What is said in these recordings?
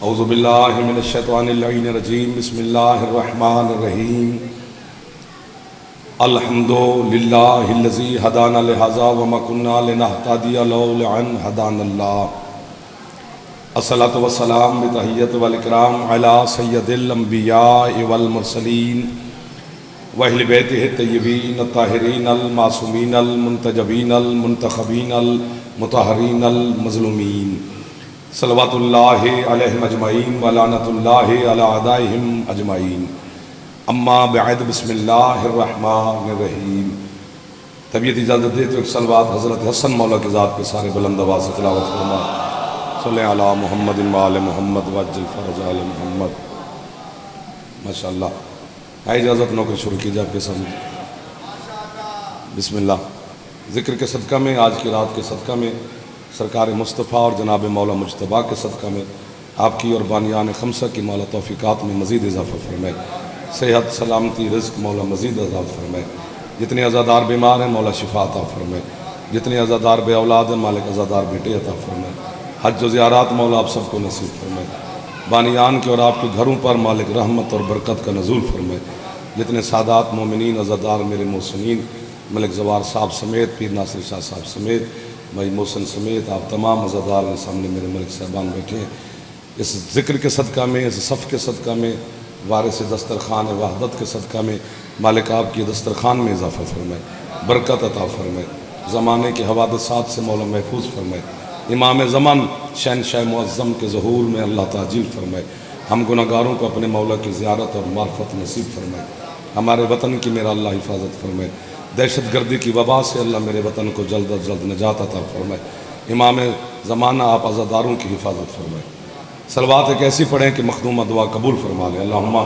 اعوذ باللہ من الشیطان اللعین الرجیم بسم اللہ الرحمن الرحیم الحمد للہ الذی ہدانا لہذا وما کنا لنہتدی لولا ان ہدانا اللہ الصلاۃ والسلام بتحیت والاکرام علی سید الانبیاء والمرسلین واہل بیتہ الطیبین الطاہرین المعصومین المنتجبین المنتخبین المطہرین المظلومین صلوات اللہ علیہم اجمعین ولعنۃ اللہ علی اعدائہم اجمعین اما بعد بسم اللہ الرحمن الرحیم۔ طبیعت اجازت دے تو ایک صلوات حضرت حسن مولا کی ذات کے سارے بلند آواز سے تلاوت فرما۔ صلی علی محمد وآل محمد وعجل فرج آل محمد۔ ماشاءاللہ ہے اجازت نوکر شروع کی جائے آپ کے سامنے۔ بسم اللہ۔ ذکر کے صدقہ میں، آج کی رات کے صدقہ میں، سرکار مصطفیٰ اور جناب مولا مجتبیٰ کے صدقہ میں آپ کی اور بانیان خمسہ کی مولا توفیقات میں مزید اضافہ فرمائے، صحت سلامتی رزق مولا مزید عطا فرمائے، جتنے عزادار بیمار ہیں مولا شفا عطا فرمائے، جتنے عزادار بے اولاد ہیں مالک عزادار بیٹے عطا فرمائے، حج و زیارات مولا آپ سب کو نصیب فرمائے، بانیان کے اور آپ کے گھروں پر مالک رحمت اور برکت کا نزول فرمائے، جتنے سادات مومنین عزادار میرے محسنین ملک زوار صاحب سمیت پیر ناصر شاہ صاحب سمیت بھائی محسن سمیت آپ تمام عزادار کے سامنے میرے ملک صاحبان بیٹھے ہیں، اس ذکر کے صدقہ میں، اس صف کے صدقہ میں، وارث دسترخوان وحدت کے صدقہ میں مالک آپ کی دسترخوان میں اضافہ فرمائے، برکت عطا فرمائے، زمانے کے حوادثات سے مولا محفوظ فرمائے، امام زمان شہنشاہ معظم کے ظہور میں اللہ تعجیل فرمائے، ہم گناہگاروں کو اپنے مولا کی زیارت اور معرفت نصیب فرمائے، ہمارے وطن کی میرا اللہ حفاظت فرمائے، دہشت گردی کی وبا سے اللہ میرے وطن کو جلد از جلد نجات عطا فرمائے، امام زمانہ آپ عزاداروں کی حفاظت فرمائے۔ صلوات ایک ایسی پڑھیں کہ مخدومہ دعا قبول فرما لے۔ اللہم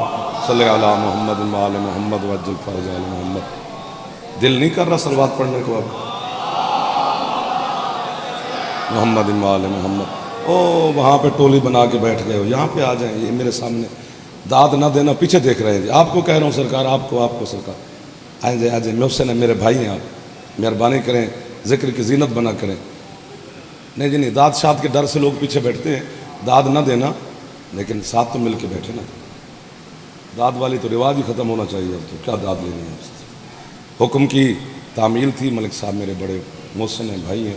صلی علی محمد وآل محمد وعجل فرج آل محمد۔ دل نہیں کر رہا صلوات پڑھنے کو آپ؟ محمد وآل محمد۔ وہاں پہ ٹولی بنا کے بیٹھ گئے ہو، یہاں پہ آ جائیں، یہ میرے سامنے داد نہ دینا، پیچھے دیکھ رہے ہیں، آپ کو کہہ رہا ہوں سرکار، آپ کو سرکار آئیں جائیں، آجائیں، محسن ہے میرے بھائی ہیں، آپ مہربانی کریں، ذکر کی زینت بنا کریں۔ نہیں جی نہیں، داد شاد کے ڈر سے لوگ پیچھے بیٹھتے ہیں، داد نہ دینا لیکن ساتھ تو مل کے بیٹھے نا، داد والی تو رواج ہی ختم ہونا چاہیے، اب تو کیا داد لینی ہے۔ حکم کی تعمیل تھی، ملک صاحب میرے بڑے محسن ہیں، بھائی ہیں،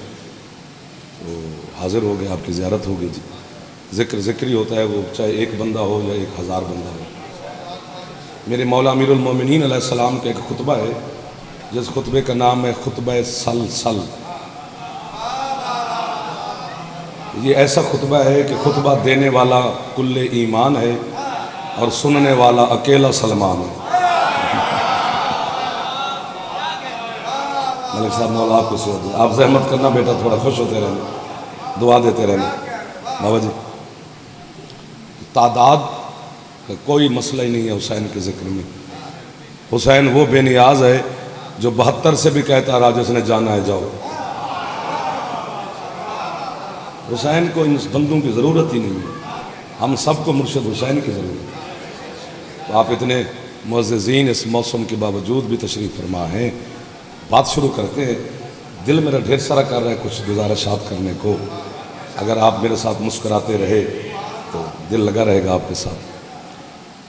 تو حاضر ہو گئے، آپ کی زیارت ہو گئی جی۔ ذکر ہی ہوتا ہے، وہ چاہے ایک بندہ ہو یا 1000 بندہ ہو۔ میرے مولا امیر المومنین علیہ السلام کا ایک خطبہ ہے، جس خطبے کا نام ہے خطبہ سلسل۔ یہ ایسا خطبہ ہے کہ خطبہ دینے والا کل ایمان ہے اور سننے والا اکیلا سلمان ہے۔ ملک صاحب مولا آپ کو صحت دے، آپ زحمت کرنا بیٹا، تھوڑا خوش ہوتے رہنا، دعا دیتے رہنا۔ بابا جی، تعداد کا کوئی مسئلہ ہی نہیں ہے حسین کے ذکر میں۔ حسین وہ بے نیاز ہے جو 72 سے بھی کہتا رہا جس نے جانا ہے جاؤ۔ حسین کو ان بندوں کی ضرورت ہی نہیں ہے، ہم سب کو مرشد حسین کی ضرورت ہے۔ تو آپ اتنے معززین اس موسم کے باوجود بھی تشریف فرما ہیں، بات شروع کرتے ہیں۔ دل میرا ڈھیر سارا کر رہا ہے کچھ گزارشات کرنے کو، اگر آپ میرے ساتھ مسکراتے رہے تو دل لگا رہے گا آپ کے ساتھ۔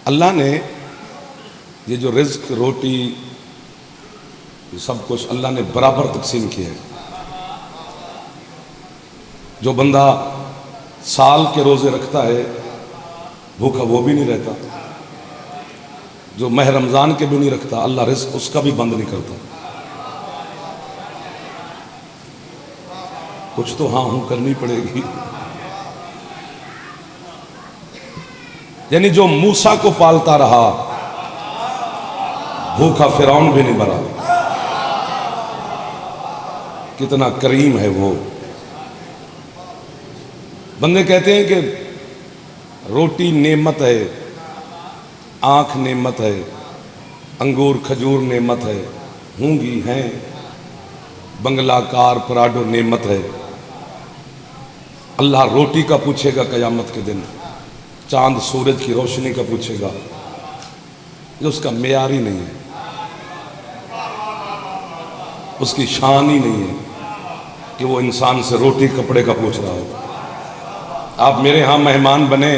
اللہ نے یہ جو رزق روٹی یہ سب کچھ اللہ نے برابر تقسیم کیا ہے۔ جو بندہ سال کے روزے رکھتا ہے بھوکا وہ بھی نہیں رہتا، جو ماہ رمضان کے بھی نہیں رکھتا اللہ رزق اس کا بھی بند نہیں کرتا۔ کچھ تو ہاں ہوں کرنی پڑے گی۔ یعنی جو موسیٰ کو پالتا رہا بھوکا فرعون بھی نہیں مرا، کتنا کریم ہے وہ۔ بندے کہتے ہیں کہ روٹی نعمت ہے، آنکھ نعمت ہے، انگور کھجور نعمت ہے، ہونگی ہیں، بنگلہ کار پراڈو نعمت ہے۔ اللہ روٹی کا پوچھے گا قیامت کے دن، چاند سورج کی روشنی کا پوچھے گا، یہ اس کا معیار ہی نہیں ہے، اس کی شان ہی نہیں ہے کہ وہ انسان سے روٹی کپڑے کا پوچھ رہا ہو۔ آپ میرے ہاں مہمان بنے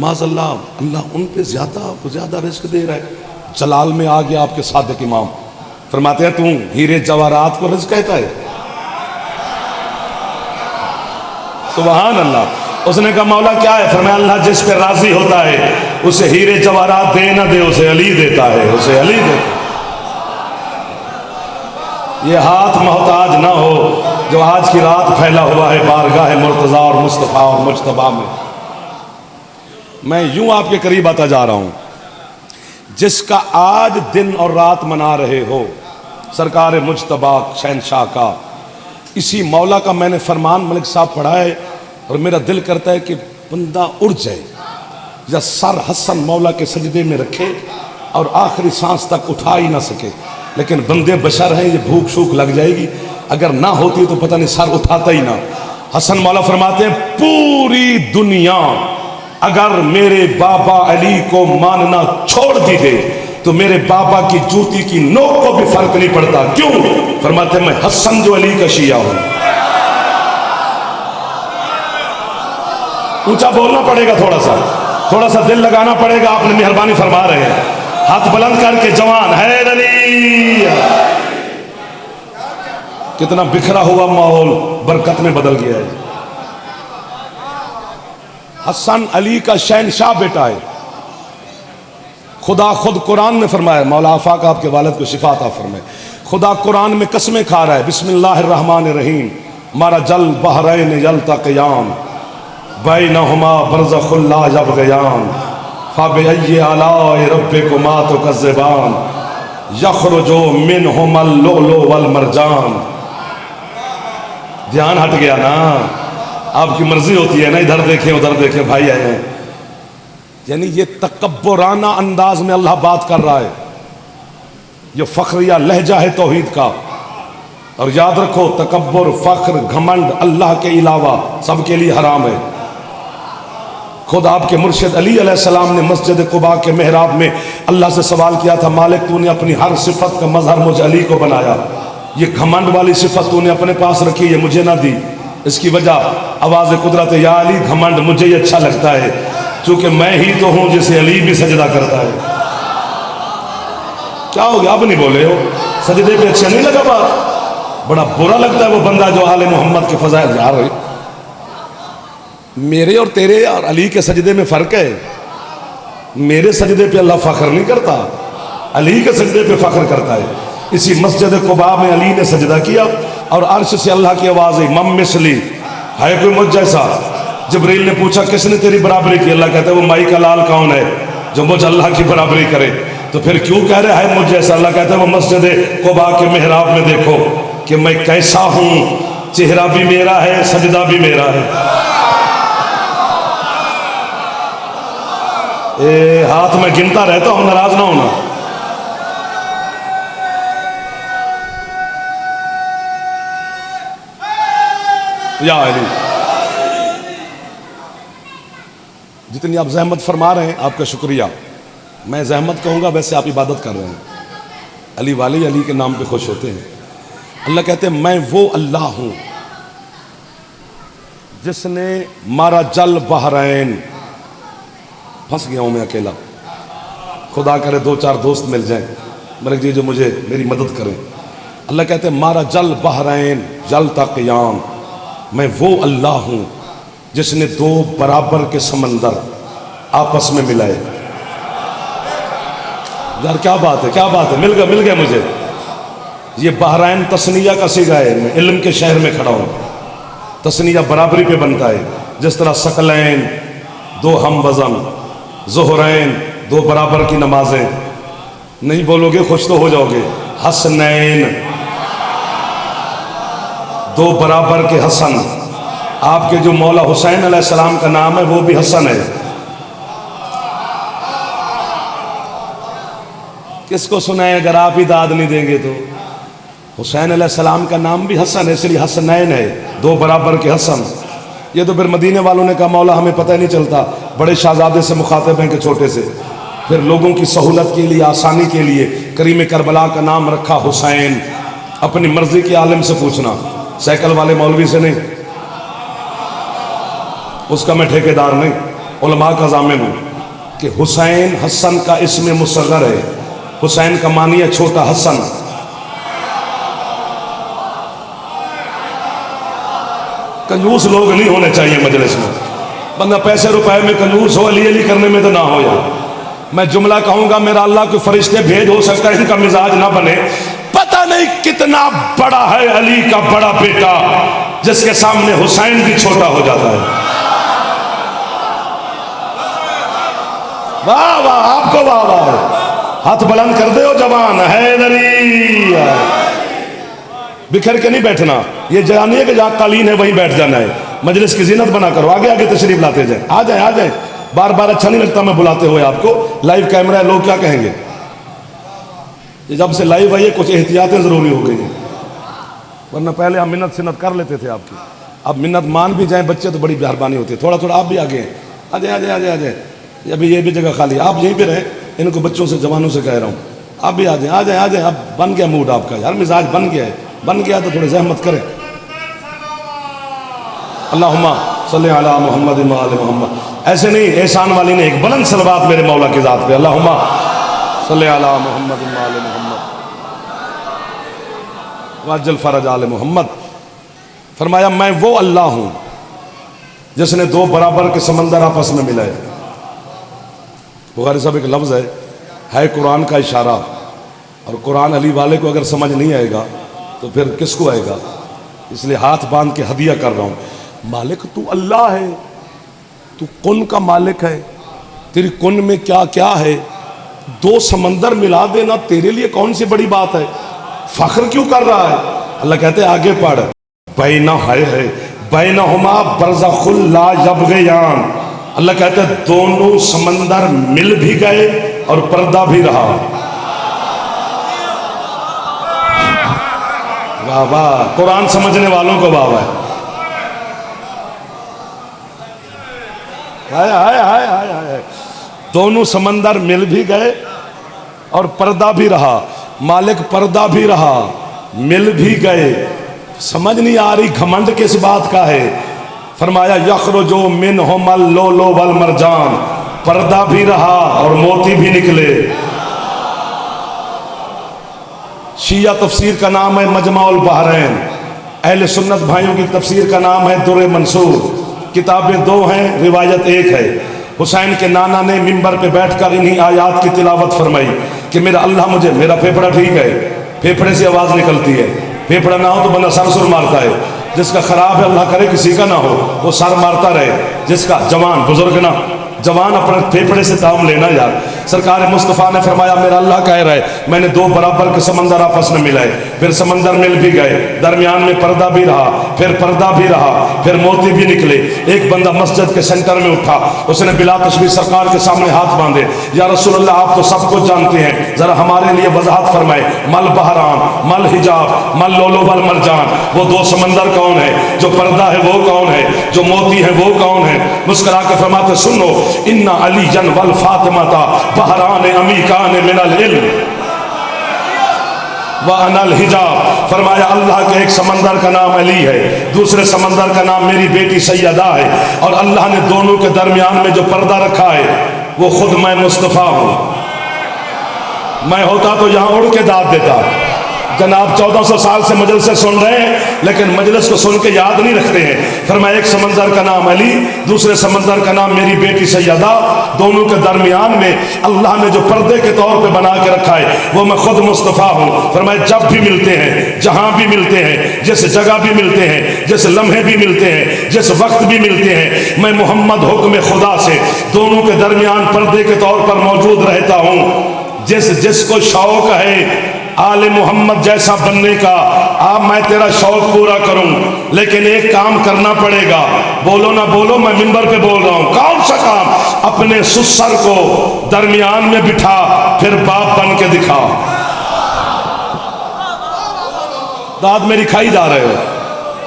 معاذ اللہ اللہ ان پہ زیادہ رزق دے رہا ہے۔ جلال میں آ گیا آپ کے صادق امام، فرماتے ہیں تو ہیرے جواہرات کو رزق کہتا ہے؟ سبحان اللہ۔ اس نے کہا مولا کیا ہے؟ فرمایا اللہ جس پہ راضی ہوتا ہے اسے ہیرے جواہرات دے نہ دے اسے علی دیتا ہے، اسے علی دیتا ہے۔ یہ ہاتھ محتاج نہ ہو جو آج کی رات پھیلا ہوا ہے بارگاہ مرتضیٰ اور مصطفیٰ اور مجتبیٰ میں۔ میں یوں آپ کے قریب آتا جا رہا ہوں، جس کا آج دن اور رات منا رہے ہو سرکار مجتبیٰ شہنشاہ کا، اسی مولا کا میں نے فرمان ملک صاحب پڑھا ہے اور میرا دل کرتا ہے کہ بندہ اڑ جائے یا سر حسن مولا کے سجدے میں رکھے اور آخری سانس تک اٹھا ہی نہ سکے، لیکن بندے بشر ہیں، یہ بھوک شوک لگ جائے گی، اگر نہ ہوتی تو پتہ نہیں سر اٹھاتا ہی نہ۔ حسن مولا فرماتے ہیں پوری دنیا اگر میرے بابا علی کو ماننا چھوڑ دی دے تو میرے بابا کی جوتی کی نوک کو بھی فرق نہیں پڑتا۔ کیوں؟ فرماتے ہیں میں حسن جو علی کا شیعہ ہوں۔ اونچا بولنا پڑے گا، تھوڑا سا دل لگانا پڑے گا، آپ نے مہربانی فرما رہے ہیں۔ ہاتھ بلند کر کے جوان حید علی، کتنا بکھرا ہوا ماحول برکت میں بدل گیا ہے۔ حسن علی کا شہنشاہ بیٹا ہے۔ خدا خود قرآن میں فرمایا، مولا آفاق آپ کے والد کو شفا عطا فرمائے، خدا قرآن میں قسمیں کھا رہا ہے، بسم اللہ الرحمن الرحیم، مارا جل بحرین یلتقیان بینہما برزخ لا یبغیان فبأی آلاء ربکما تکذبان یخرج منہما اللؤلؤ والمرجان۔ دھیان ہٹ گیا نا، آپ کی مرضی ہوتی ہے نا ادھر دیکھیں ادھر دیکھیں، بھائی آئے ہیں، یعنی یہ تکبرانہ انداز میں اللہ بات کر رہا ہے، یہ فخریہ لہجہ ہے توحید کا۔ اور یاد رکھو تکبر، فخر، گھمنڈ اللہ کے علاوہ سب کے لیے حرام ہے۔ خود آپ کے مرشد علی علیہ السلام نے مسجد قباء کے محراب میں اللہ سے سوال کیا تھا، مالک تو نے اپنی ہر صفت کا مظہر مجھ علی کو بنایا، یہ گھمنڈ والی صفت تو نے اپنے پاس رکھی، یہ مجھے نہ دی، اس کی وجہ آواز قدرت یا علی گھمنڈ مجھے یہ اچھا لگتا ہے چونکہ میں ہی تو ہوں جسے علی بھی سجدہ کرتا ہے۔ کیا ہو گیا؟ اب نہیں بولے ہو؟ سجدے پہ اچھا نہیں لگا بات؟ بڑا برا لگتا ہے وہ بندہ جو آل محمد کے فضائل یار ہے۔ میرے اور تیرے اور علی کے سجدے میں فرق ہے، میرے سجدے پہ اللہ فخر نہیں کرتا، علی کے سجدے پہ فخر کرتا ہے۔ اسی مسجد قباء میں علی نے سجدہ کیا اور عرش سے اللہ کی آواز ہے، مم مثلی، ہے کوئی مجھ جیسا؟ جبریل نے پوچھا کس نے تیری برابری کی؟ اللہ کہتا ہے وہ مائی کا لال کون ہے جو مجھ اللہ کی برابری کرے؟ تو پھر کیوں کہہ رہے ہے مجھ جیسا؟ اللہ کہتا ہے وہ مسجد قباء کے محراب میں دیکھو کہ میں کیسا ہوں، چہرہ بھی میرا ہے، سجدہ بھی میرا ہے۔ ہاتھ میں گنتا رہتا ہوں، ناراض نہ ہونا۔ یا علی، جتنی آپ زحمت فرما رہے ہیں آپ کا شکریہ، میں زحمت کہوں گا ویسے آپ عبادت کر رہے ہیں۔ علی والی علی کے نام پہ خوش ہوتے ہیں۔ اللہ کہتے ہیں میں وہ اللہ ہوں جس نے مارا جل بحرین، پھنس گیا ہوں میں اکیلا، خدا کرے دو چار دوست مل جائیں ملک جی جو مجھے میری مدد کریں۔ اللہ کہتے ہیں مارا جل بحرین یلتقیان، میں وہ اللہ ہوں جس نے دو برابر کے سمندر آپس میں ملائے۔ یار کیا بات ہے، کیا بات ہے، مل گیا مجھے۔ یہ بحرین تسنیہ کا صیغہ ہے، میں علم کے شہر میں کھڑا ہوں، تسنیہ برابری پہ بنتا ہے، جس طرح ثقلین دو ہم وزن، ظہرین دو برابر کی نمازیں، نہیں بولو گے خوش تو ہو جاؤ گے، حسنین دو برابر کے حسن، آپ کے جو مولا حسین علیہ السلام کا نام ہے وہ بھی حسن ہے۔ کس کو سنائیں اگر آپ ہی داد نہیں دیں گے تو؟ حسین علیہ السلام کا نام بھی حسن ہے، اس لیے حسنین ہے، دو برابر کے حسن۔ یہ تو پھر مدینے والوں نے کہا مولا ہمیں پتہ نہیں چلتا، بڑے شہزادے سے مخاطب ہیں کہ چھوٹے سے، پھر لوگوں کی سہولت کے لیے، آسانی کے لیے کریم کربلا کا نام رکھا حسین۔ اپنی مرضی کے عالم سے پوچھنا، سائیکل والے مولوی سے نہیں، اس کا میں ٹھیکیدار نہیں، علماء کا ضامن ہوں کہ حسین حسن کا اسم مصغر ہے، حسین کا معنی ہے چھوٹا حسن۔ کنجوس لوگ نہیں ہونے چاہیے مجلس میں، بندہ پیسے روپے میں کنجوس ہو، علی علی کرنے میں تو نہ ہو یار۔ میں جملہ کہوں گا، میرا اللہ کوئی فرشتے بھیج، ہو سکتا ہے ان کا مزاج نہ بنے، پتہ نہیں کتنا بڑا ہے علی کا بڑا بیٹا جس کے سامنے حسین بھی چھوٹا ہو جاتا ہے۔ واہ واہ، آپ کو واہ واہ، ہاتھ بلند کر دے ہو جوان، حیدری۔ بکھر کے نہیں بیٹھنا، یہ جانیے کہ جہاں قالین ہے وہیں بیٹھ جانا ہے، مجلس کی زینت بنا کرو، آگے آگے تشریف لاتے جائیں، آ جائیں آ جائیں، بار بار اچھا نہیں لگتا میں بلاتے ہوئے آپ کو، لائیو کیمرہ ہے، لوگ کیا کہیں گے؟ جب سے لائیو آئیے کچھ احتیاطیں ضروری ہو گئی ہیں، ورنہ پہلے ہم منت سنت کر لیتے تھے آپ کی، اب منت مان بھی جائیں بچے تو بڑی مہربانی ہوتی ہے، تھوڑا تھوڑا آپ بھی آگے ہیں، آ جائیں آ جائیں آ جائیں آ جائیں، ابھی یہ بھی جگہ خالی، آپ یہیں پہ رہیں، ان کو بچوں سے جوانوں سے کہہ رہا ہوں، آپ بھی آ جائیں آ جائیں آ جائیں، اب بن گیا موڈ آپ کا یار، مزاج بن گیا ہے، بن گیا تو تھوڑی زحمت کریں۔ اللہم صلی علی محمد و آل محمد، ایسے نہیں، احسان والی نے ایک بلند صلوات میرے مولا کی ذات پہ، اللہم صلی علی محمد و آل محمد وعجل فرج آل محمد۔ فرمایا میں وہ اللہ ہوں جس نے دو برابر کے سمندر آپس میں ملائے۔ بخاری صاحب ایک لفظ ہے قرآن کا اشارہ، اور قرآن علی والے کو اگر سمجھ نہیں آئے گا تو پھر کس کو آئے گا؟ اس لیے ہاتھ باندھ کے ہدیہ کر رہا ہوں، مالک تو اللہ ہے، تو کن کا مالک ہے، تیری کن میں کیا کیا ہے، دو سمندر ملا دینا تیرے لیے کون سی بڑی بات ہے، فخر کیوں کر رہا ہے؟ اللہ کہتے ہیں آگے پڑھ، بینہ ہے بینہما برزخ لا یبغیان، اللہ کہتے ہیں دونوں سمندر مل بھی گئے اور پردہ بھی رہا۔ واہ واہ، قرآن سمجھنے والوں کو واہ واہ، ہائے ہائے ہائے ہائے ہائے، دونوں سمندر مل بھی گئے اور پردہ بھی رہا، مالک پردہ بھی رہا، مل بھی گئے، سمجھ نہیں آ رہی گھمنڈ کس بات کا ہے؟ فرمایا یخرجو منہم اللؤلؤ والمرجان، پردہ بھی رہا اور موتی بھی نکلے۔ شیعہ تفسیر کا نام ہے مجمع البحرین، اہل سنت بھائیوں کی تفسیر کا نام ہے در منصور، کتابیں دو ہیں، روایت ایک ہے۔ حسین کے نانا نے منبر پہ بیٹھ کر انہی آیات کی تلاوت فرمائی کہ میرا اللہ مجھے، میرا پھیپھڑا ٹھیک ہے، پھیپھڑے سے آواز نکلتی ہے، پھیپھڑا نہ ہو تو بندہ سر سر مارتا ہے، جس کا خراب ہے اللہ کرے کسی کا نہ ہو، وہ سر مارتا رہے، جس کا جوان بزرگ نہ، جوان اپنے پھیپھڑے سے تعاون لینا یار۔ سرکار مصطفیٰ نے فرمایا میرا اللہ کہہ رہا ہے میں نے دو برابر کے سمندر آپس میں ملائے، پھر سمندر مل بھی گئے، درمیان میں پردہ بھی رہا، پھر پردہ بھی رہا، پھر موتی بھی نکلے۔ ایک بندہ مسجد کے سینٹر میں اٹھا، اس نے بلا تشبیہ سرکار کے سامنے ہاتھ باندھے، یا رسول اللہ آپ تو سب کچھ جانتے ہیں، ذرا ہمارے لیے وضاحت فرمائے، مل بحران مل حجاب مل لؤلؤ والمرجان، وہ دو سمندر کون ہے؟ جو پردہ ہے وہ کون ہے؟ جو موتی ہے وہ کون ہے؟ مسکرا کے فرماتے سنو، ان علی والفاطمہ بحران امیکان من العلم وَأَنَا الْحِجَابِ، فرمایا اللہ کے ایک سمندر کا نام علی ہے، دوسرے سمندر کا نام میری بیٹی سیدہ ہے، اور اللہ نے دونوں کے درمیان میں جو پردہ رکھا ہے وہ خود میں مصطفیٰ ہوں۔ میں ہوتا تو یہاں اڑ کے داد دیتا، جناب 1400 سال سے مجلس سے سن رہے ہیں لیکن مجلس کو سن کے یاد نہیں رکھتے ہیں۔ فرمایا ایک سمندر کا نام علی، دوسرے سمندر کا نام میری بیٹی سیدہ، دونوں کے درمیان میں اللہ نے جو پردے کے طور پہ بنا کے رکھا ہے وہ میں خود مصطفیٰ ہوں۔ فرمایا جب بھی ملتے ہیں، جہاں بھی ملتے ہیں، جس جگہ بھی ملتے ہیں، جس لمحے بھی ملتے ہیں، جس وقت بھی ملتے ہیں، میں محمد حکم خدا سے دونوں کے درمیان پردے کے طور پر موجود رہتا ہوں۔ جس کو شوق ہے آل محمد جیسا بننے کا، آپ میں تیرا شوق پورا کروں، لیکن ایک کام کرنا پڑے گا، بولو نہ بولو میں منبر پہ بول رہا ہوں، کون سا کام؟ اپنے سسر کو درمیان میں بٹھا پھر باپ بن کے دکھا۔ داد میری کھائی جا رہے ہو،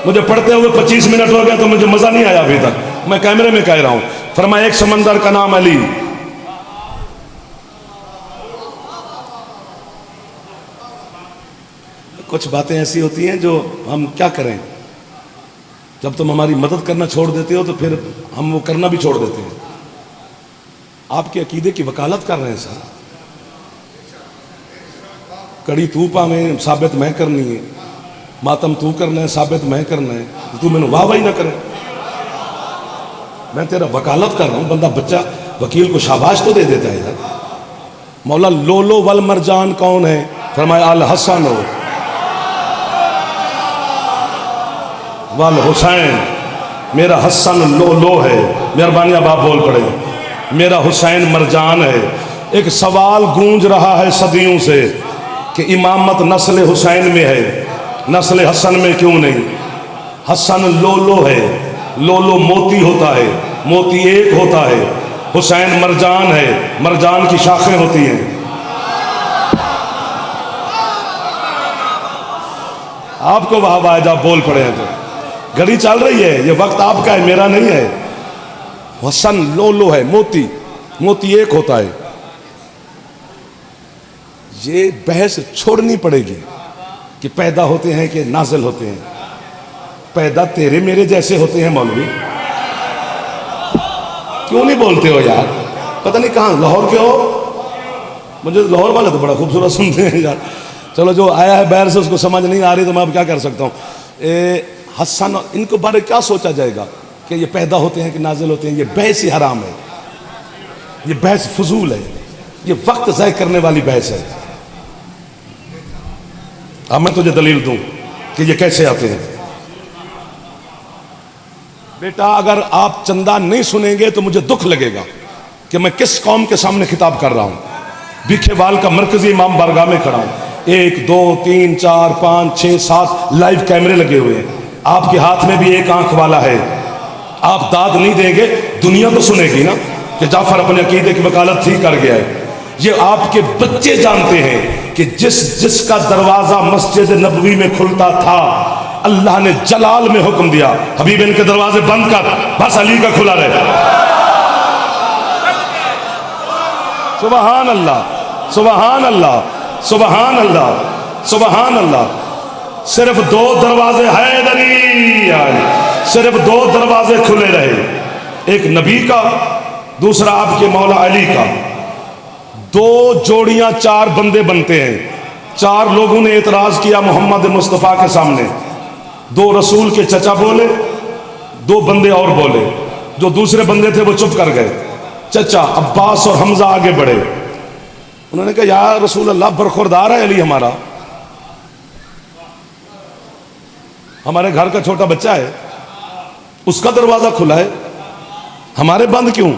مجھے پڑھتے ہوئے 25 منٹ ہو گیا تو مجھے مزہ نہیں آیا ابھی تک، میں کیمرے میں کہہ رہا ہوں۔ فرمایا ایک سمندر کا نام علی، کچھ باتیں ایسی ہوتی ہیں جو ہم کیا کریں، جب تم ہماری مدد کرنا چھوڑ دیتے ہو تو پھر ہم وہ کرنا بھی چھوڑ دیتے ہیں۔ آپ کے عقیدے کی وکالت کر رہے ہیں سر. کڑی تو پاویں ثابت میں کرنی ہے، ماتم تو کرنا ہے ثابت میں کرنا ہے، تو میں نے واہ واہی نہ کرے. میں تیرا وکالت کر رہا ہوں. بندہ بچہ وکیل کو شاباش تو دے دیتا ہے یار. مولا لولو والمرجان کون ہے؟ فرمایا الحسن والحسین. میرا حسن لولو ہے. مہربانی اب آپ بول پڑے. میرا حسین مرجان ہے. ایک سوال گونج رہا ہے صدیوں سے کہ امامت نسل حسین میں ہے، نسل حسن میں کیوں نہیں؟ حسن لولو ہے. لولو موتی ہوتا ہے، موتی ایک ہوتا ہے. حسین مرجان ہے، مرجان کی شاخیں ہوتی ہیں. آپ کو وہاں باہر آپ بول پڑے ہیں تو گھڑی چل رہی ہے. یہ وقت آپ کا ہے، میرا نہیں ہے. حسن لولو ہے، موتی، موتی ایک ہوتا ہے. یہ بحث چھوڑنی پڑے گی کہ پیدا ہوتے ہیں کہ نازل ہوتے ہیں. پیدا تیرے میرے جیسے ہوتے ہیں مولوی. کیوں نہیں بولتے ہو یار؟ پتہ نہیں کہاں لاہور کے ہو؟ مجھے لاہور والے تو بڑا خوبصورت سنتے ہیں یار. چلو جو آیا ہے باہر سے اس کو سمجھ نہیں آ رہی تو میں اب کیا کر سکتا ہوں. حسن ان کو بارے کیا سوچا جائے گا کہ یہ پیدا ہوتے ہیں کہ نازل ہوتے ہیں؟ یہ بحث ہی حرام ہے، یہ بحث فضول ہے، یہ وقت ضائع کرنے والی بحث ہے. اب میں تجھے دلیل دوں کہ یہ کیسے آتے ہیں. بیٹا اگر آپ چندہ نہیں سنیں گے تو مجھے دکھ لگے گا کہ میں کس قوم کے سامنے خطاب کر رہا ہوں. بھیکھے وال کا مرکزی امام بارگاہ میں کھڑا ہوں. 1 2 3 4 5 6 7 لائیو کیمرے لگے ہوئے ہیں. آپ کے ہاتھ میں بھی ایک آنکھ والا ہے. آپ داد نہیں دیں گے دنیا تو سنے گی نا کہ جعفر اپنے عقیدے کی وکالت ٹھیک کر گیا ہے. یہ آپ کے بچے جانتے ہیں کہ جس کا دروازہ مسجد نبوی میں کھلتا تھا اللہ نے جلال میں حکم دیا حبیب ان کے دروازے بند کر، بس علی کا کھلا رہے. سبحان اللہ، سبحان اللہ، سبحان اللہ، سبحان اللہ. صرف 2 دروازے حیدری آئے، صرف 2 دروازے کھلے رہے. ایک نبی کا، دوسرا آپ کے مولا علی کا. 2 جوڑیاں 4 بندے بنتے ہیں. 4 لوگوں نے اعتراض کیا محمد مصطفیٰ کے سامنے. 2 رسول کے چچا بولے، 2 بندے اور بولے. جو دوسرے بندے تھے وہ چپ کر گئے. چچا عباس اور حمزہ آگے بڑھے. انہوں نے کہا یا رسول اللہ برخوردار ہے علی ہمارا، ہمارے گھر کا چھوٹا بچہ ہے، اس کا دروازہ کھلا ہے، ہمارے بند کیوں؟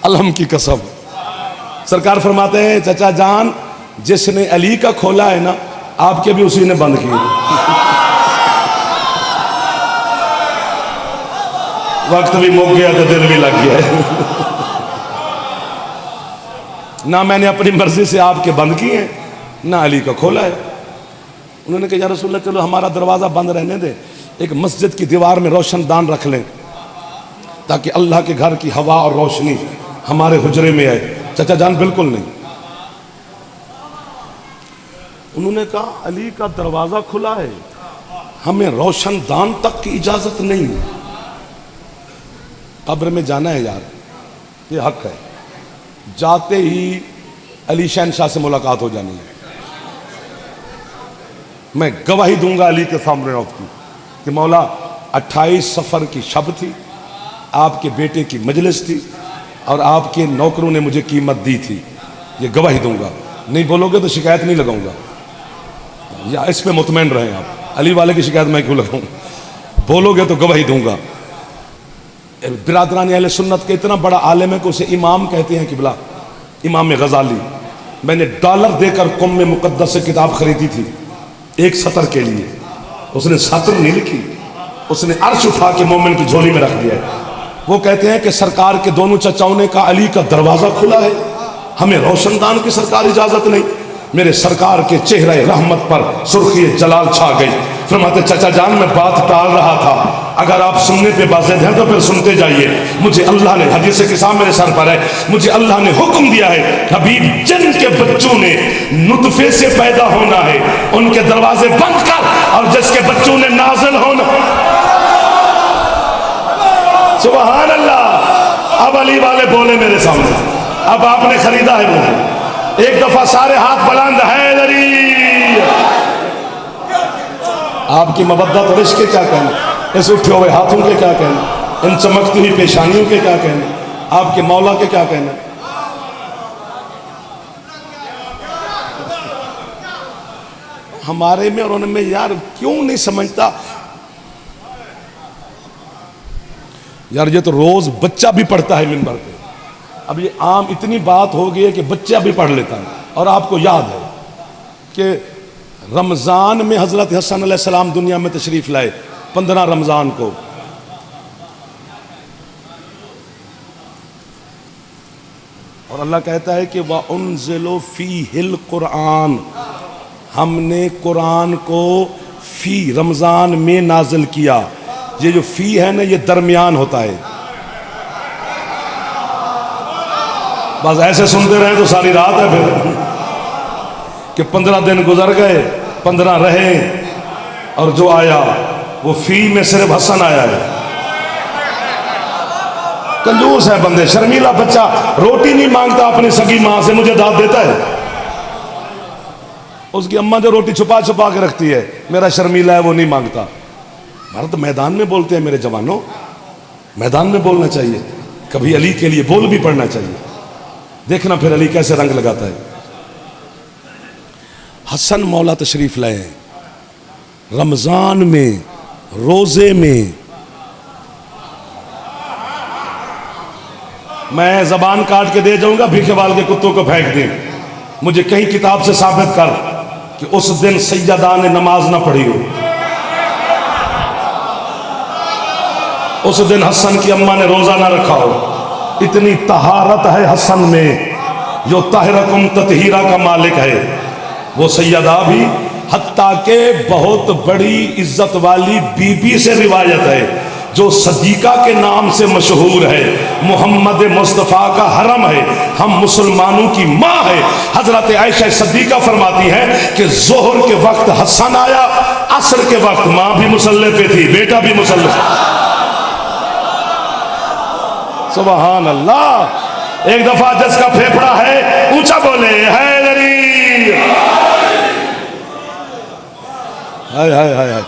الحم کی قسم. سرکار فرماتے ہیں چچا جان جس نے علی کا کھولا ہے نا آپ کے بھی اسی نے بند کیے. وقت بھی مک گیا تو دل بھی لگ گیا ہے. نہ میں نے اپنی مرضی سے آپ کے بند کیے ہیں نہ علی کا کھولا ہے. انہوں نے کہا یا رسول اللہ چلو ہمارا دروازہ بند رہنے دے، ایک مسجد کی دیوار میں روشن دان رکھ لیں تاکہ اللہ کے گھر کی ہوا اور روشنی ہمارے حجرے میں آئے. چچا جان بالکل نہیں. انہوں نے کہا علی کا دروازہ کھلا ہے، ہمیں روشن دان تک کی اجازت نہیں. قبر میں جانا ہے یار، یہ حق ہے. جاتے ہی علی شہنشاہ سے ملاقات ہو جانی ہے. میں گواہی دوں گا علی کے سامنے آپ کی کہ مولا 28 صفر کی شب تھی، آپ کے بیٹے کی مجلس تھی اور آپ کے نوکروں نے مجھے قیمت دی تھی. یہ گواہی دوں گا. نہیں بولو گے تو شکایت نہیں لگاؤں گا، یا اس پہ مطمئن رہیں آپ. علی والے کی شکایت میں کیوں لگاؤں؟ بولو گے تو گواہی دوں گا. برادران اہل سنت کے اتنا بڑا عالم ہے کہ اسے امام کہتے ہیں. قبلہ امام غزالی. میں نے $1 دے کر قم مقدس سے کتاب خریدی تھی 1 سطر کے لیے. اس نے سطر نہیں لکھی، اس نے عرش اٹھا کے مومن کی جھولی میں رکھ دیا ہے. وہ کہتے ہیں کہ سرکار کے دونوں چچاؤں نے کہا علی کا دروازہ کھلا ہے، ہمیں روشن دان کی سرکار اجازت نہیں. میرے سرکار کے چہرہ رحمت پر سرخی جلال چھا گئی. فرماتے چچا جان میں بات ٹال رہا تھا، اگر آپ سننے پہ بازد ہیں تو پھر سنتے جائیے. مجھے اللہ نے، حدیث قصہ میرے سر پر ہے، مجھے اللہ نے حکم دیا ہے حبیب جن کے بچوں نے نطفے سے پیدا ہونا ہے ان کے دروازے بند کر، اور جس کے بچوں نے نازل ہونا. سبحان اللہ. اب علی والے بولے میرے سامنے، اب آپ نے خریدا ہے مجھے، ایک دفعہ سارے ہاتھ بلند، حیدری۔ آپ کی مودت اور عشق کے کیا کہنے، اس اٹھے ہوئے ہاتھوں کے کیا کہنے، ان چمکتی ہوئی پیشانیوں کے کیا کہنے، آپ کے مولا کے کیا کہنے۔ ہمارے میں اور ان میں یار کیوں نہیں سمجھتا یار، یہ تو روز بچہ بھی پڑھتا ہے منبر پہ، اب یہ عام اتنی بات ہو گئی ہے کہ بچہ بھی پڑھ لیتا ہے۔ اور آپ کو یاد ہے کہ رمضان میں حضرت حسن علیہ السلام دنیا میں تشریف لائے، 15 رمضان کو، اور اللہ کہتا ہے کہ وَأُنزِلُ فِيهِ الْقُرْآنِ، ہم نے قرآن کو فی رمضان میں نازل کیا۔ یہ جو فی ہے نا، یہ درمیان ہوتا ہے، بس ایسے سنتے رہے تو ساری رات ہے پھر کہ 15 دن گزر گئے، 15 رہے، اور جو آیا وہ فی میں صرف حسن آیا ہے۔ کنجوس ہے بندے، شرمیلا بچہ روٹی نہیں مانگتا اپنی سگی ماں سے، مجھے داد دیتا ہے۔ اس کی اماں جو روٹی چھپا چھپا کے رکھتی ہے، میرا شرمیلا ہے وہ نہیں مانگتا۔ مرد میدان میں بولتے ہیں میرے جوانوں، میدان میں بولنا چاہیے، کبھی علی کے لیے بول بھی پڑنا چاہیے۔ دیکھنا پھر علی کیسے رنگ لگاتا ہے۔ حسن مولا تشریف لائے ہیں رمضان میں، روزے میں۔ میں زبان کاٹ کے دے جاؤں گا، بھیکے وال کے کتوں کو پھینک دیں، مجھے کہیں کتاب سے ثابت کر کہ اس دن سیدہ نے نماز نہ پڑھی ہو، اس دن حسن کی اماں نے روزہ نہ رکھا ہو۔ اتنی طہارت ہے حسن میں، جو طاہرکم تطہیرہ کا مالک ہے وہ سیدہ بھی، حتیٰ کہ بہت بڑی عزت والی بی بی سے روایت ہے جو صدیقہ کے نام سے مشہور ہے، محمد مصطفیٰ کا حرم ہے، ہم مسلمانوں کی ماں ہے۔ حضرت عائشہ صدیقہ فرماتی ہیں کہ ظہر کے وقت حسن آیا، عصر کے وقت ماں بھی مصلی پہ تھی، بیٹا بھی مصلی۔ سبحان اللہ۔ ایک دفعہ جس کا پھیپڑا ہے اونچا بولے، حیدری۔ ہائے ہائے ہائے ہائے۔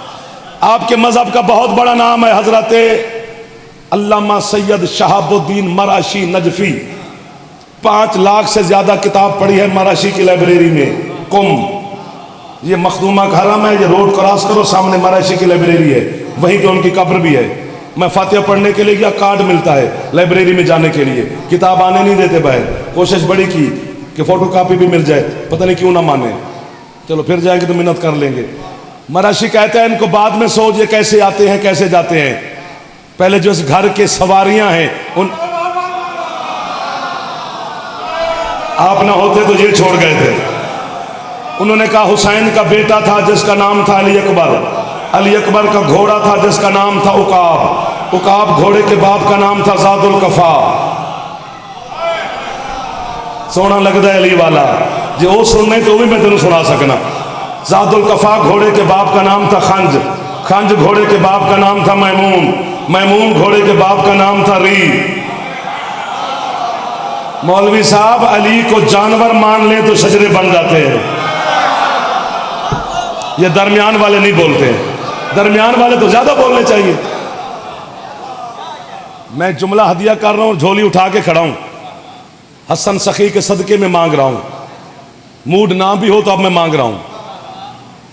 آپ کے مذہب کا بہت بڑا نام ہے حضرت علامہ سید شہاب الدین مراشی نجفی، 5 لاکھ سے زیادہ کتاب پڑھی ہے مراشی کی لائبریری میں۔ قم، یہ مخدومہ کا حرم ہے، یہ روڈ کراس کرو سامنے مراشی کی لائبریری ہے، وہیں پہ ان کی قبر بھی ہے۔ میں فاتحہ پڑھنے کے لیے گیا، کارڈ ملتا ہے لائبریری میں جانے کے لیے، کتاب آنے نہیں دیتے باہر، کوشش بڑی کی کہ فوٹو کاپی بھی مل جائے، پتہ نہیں کیوں نہ مانے، چلو پھر جائیں گے تو منت کر لیں گے۔ مراشی کہتا ہے ان کو بعد میں سوچ یہ کیسے آتے ہیں کیسے جاتے ہیں، پہلے جو اس گھر کے سواریاں ہیں ان آپ نہ ہوتے تو یہ چھوڑ گئے تھے۔ انہوں نے کہا حسین کا بیٹا تھا جس کا نام تھا علی اکبر، علی اکبر کا گھوڑا تھا جس کا نام تھا عقاب، عقاب گھوڑے کے باپ کا نام تھا زاد الکفا۔ سونا لگتا ہے علی والا جی، وہ سننے تو بھی میں تینوں سنا سکنا۔ زاد الکفا گھوڑے کے باپ کا نام تھا خنج، خنج گھوڑے کے باپ کا نام تھا میمون، میمون گھوڑے کے باپ کا نام تھا ری۔ مولوی صاحب علی کو جانور مان لیں تو شجرے بن جاتے ہیں، یہ درمیان والے نہیں بولتے ہیں، درمیان والے تو زیادہ بولنے چاہیے۔ میں جملہ ہدیہ کر رہا ہوں اور جھولی اٹھا کے کھڑا ہوں، حسن سخی کے صدقے میں مانگ رہا ہوں، موڈ نہ بھی ہو تو اب میں مانگ رہا ہوں۔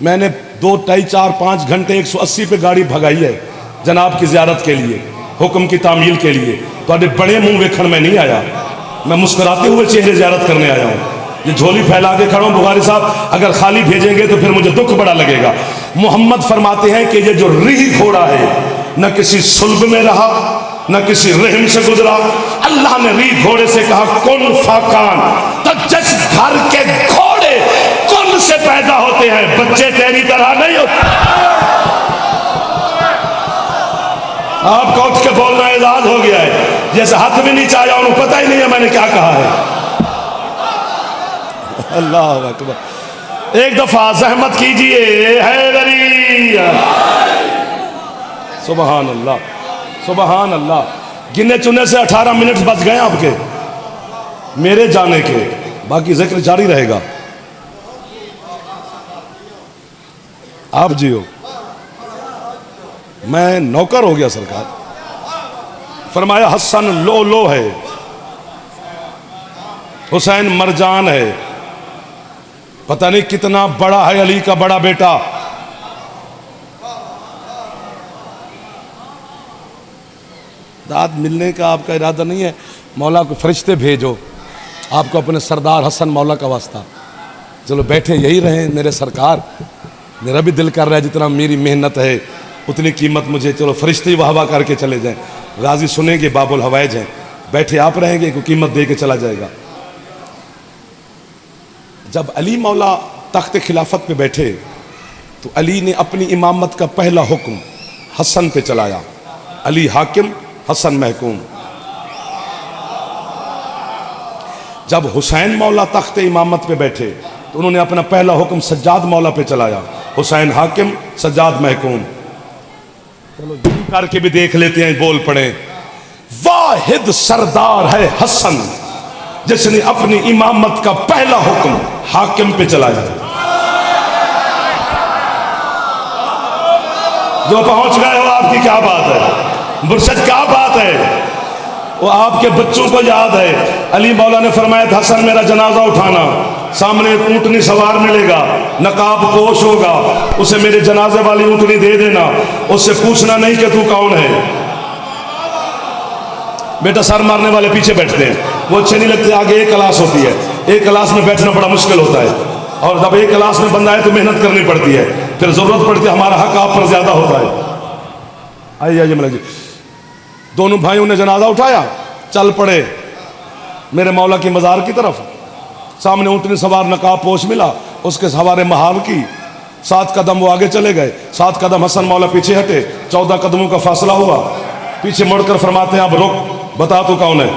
میں نے 2, 2.5, 4, 5 گھنٹے 180 پہ گاڑی بھگائی ہے جناب کی زیارت کے لیے، حکم کی تعمیل کے لیے، تو آڈے بڑے منہ ویکھن میں نہیں آیا، میں مسکراتے ہوئے چہرے زیارت کرنے آیا ہوں۔ یہ جھولی پھیلا کے کھڑا ہوں، بخاری صاحب اگر خالی بھیجیں گے تو پھر مجھے دکھ بڑا لگے گا۔ محمد فرماتے ہیں کہ یہ جو ریح گھوڑا ہے نہ کسی صلب میں رہا نہ کسی رحم سے گزرا، اللہ نے ریح گھوڑے سے کہا کن فاکان، تو جس گھر کے گھوڑے کن سے پیدا ہوتے ہیں بچے تیری طرح نہیں ہوتے۔ آپ کا اٹھ کے بولنا اعزاز ہو گیا ہے، جیسے ہاتھ بھی نہیں چاہیا انہوں پتہ ہی نہیں ہے میں نے کیا کہا ہے۔ اللہ اکبر۔ ایک دفعہ زحمت کیجئے حیدری۔ سبحان اللہ سبحان اللہ۔ گنے چنے سے 18 منٹ بچ گئے آپ کے میرے جانے کے، باقی ذکر جاری رہے گا. آپ جی ہو، میں نوکر ہو گیا سرکار. فرمایا حسن لو لو ہے، حسین مرجان ہے، پتہ نہیں کتنا بڑا ہے علی کا بڑا بیٹا. داد ملنے کا آپ کا ارادہ نہیں ہے، مولا کو فرشتے بھیجو، آپ کو اپنے سردار حسن مولا کا واسطہ. چلو بیٹھے یہی رہیں میرے سرکار، میرا بھی دل کر رہا ہے جتنا میری محنت ہے اتنی قیمت مجھے، چلو فرشتے واہ واہ کر کے چلے جائیں. غازی سنیں گے باب الحوائج ہیں، بیٹھے آپ رہیں گے کوئی قیمت دے کے چلا جائے گا. جب علی مولا تخت خلافت پہ بیٹھے تو علی نے اپنی امامت کا پہلا حکم حسن پہ چلایا. علی حاکم حسن محکوم. جب حسین مولا تخت امامت پہ بیٹھے تو انہوں نے اپنا پہلا حکم سجاد مولا پہ چلایا. حسین حاکم سجاد محکوم. چلو یوں کر کے بھی دیکھ لیتے ہیں، بول پڑے. واحد سردار ہے حسن جس نے اپنی امامت کا پہلا حکم حاکم پہ چلایا. جو پہنچ گئے ہو آپ کی کیا بات ہے، مرشد کیا بات ہے. وہ آپ کے بچوں کو یاد ہے، علی مولا نے فرمایا تھا حسن میرا جنازہ اٹھانا، سامنے ایک اونٹنی سوار ملے گا، نقاب پوش ہوگا، اسے میرے جنازے والی اونٹنی دے دینا، اس سے پوچھنا نہیں کہ تو کون ہے. بیٹا سر مارنے والے پیچھے بیٹھتے ہیں، وہ اچھے نہیں لگتے. آگے ایک کلاس ہوتی ہے، ایک کلاس میں بیٹھنا بڑا مشکل ہوتا ہے، اور جب ایک کلاس میں بندہ ہے تو محنت کرنی پڑتی ہے، پھر ضرورت پڑتی ہے، ہمارا حق آپ پر زیادہ ہوتا ہے. آئیے ملک جی. دونوں بھائیوں نے جنازہ اٹھایا، چل پڑے میرے مولا کی مزار کی طرف. سامنے اونٹنی سوار نقاب پوش ملا، اس کے سوارے مہار کی. 7 قدم وہ آگے چلے گئے، 7 قدم حسن مولا پیچھے ہٹے، 14 قدموں کا فاصلہ ہوا. پیچھے مڑ کر فرماتے ہیں اب رک، بتا تو کون ہے.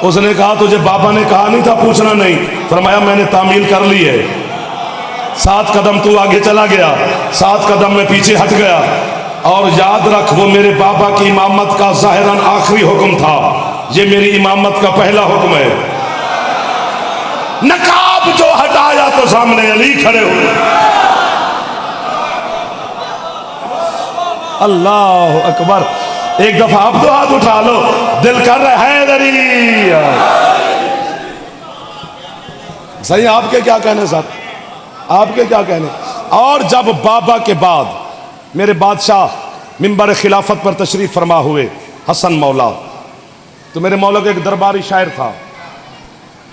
اس نے کہا تجھے بابا نے کہا نہیں تھا پوچھنا نہیں. فرمایا میں نے تعمیل کر لی ہے. 7 قدم تو آگے چلا گیا، 7 قدم میں پیچھے ہٹ گیا. اور یاد رکھ وہ میرے بابا کی امامت کا ظاہراً آخری حکم تھا، یہ میری امامت کا پہلا حکم ہے. نقاب جو ہٹایا تو سامنے علی کھڑے ہوئے. اللہ اکبر. ایک دفعہ آپ 2 ہاتھ اٹھا لو، دل کر رہے حیدری. صحیح، آپ کے کیا کہنے صاحب، آپ کے کیا کہنے. اور جب بابا کے بعد میرے بادشاہ منبر خلافت پر تشریف فرما ہوئے حسن مولا، تو میرے مولا کا ایک درباری شاعر تھا.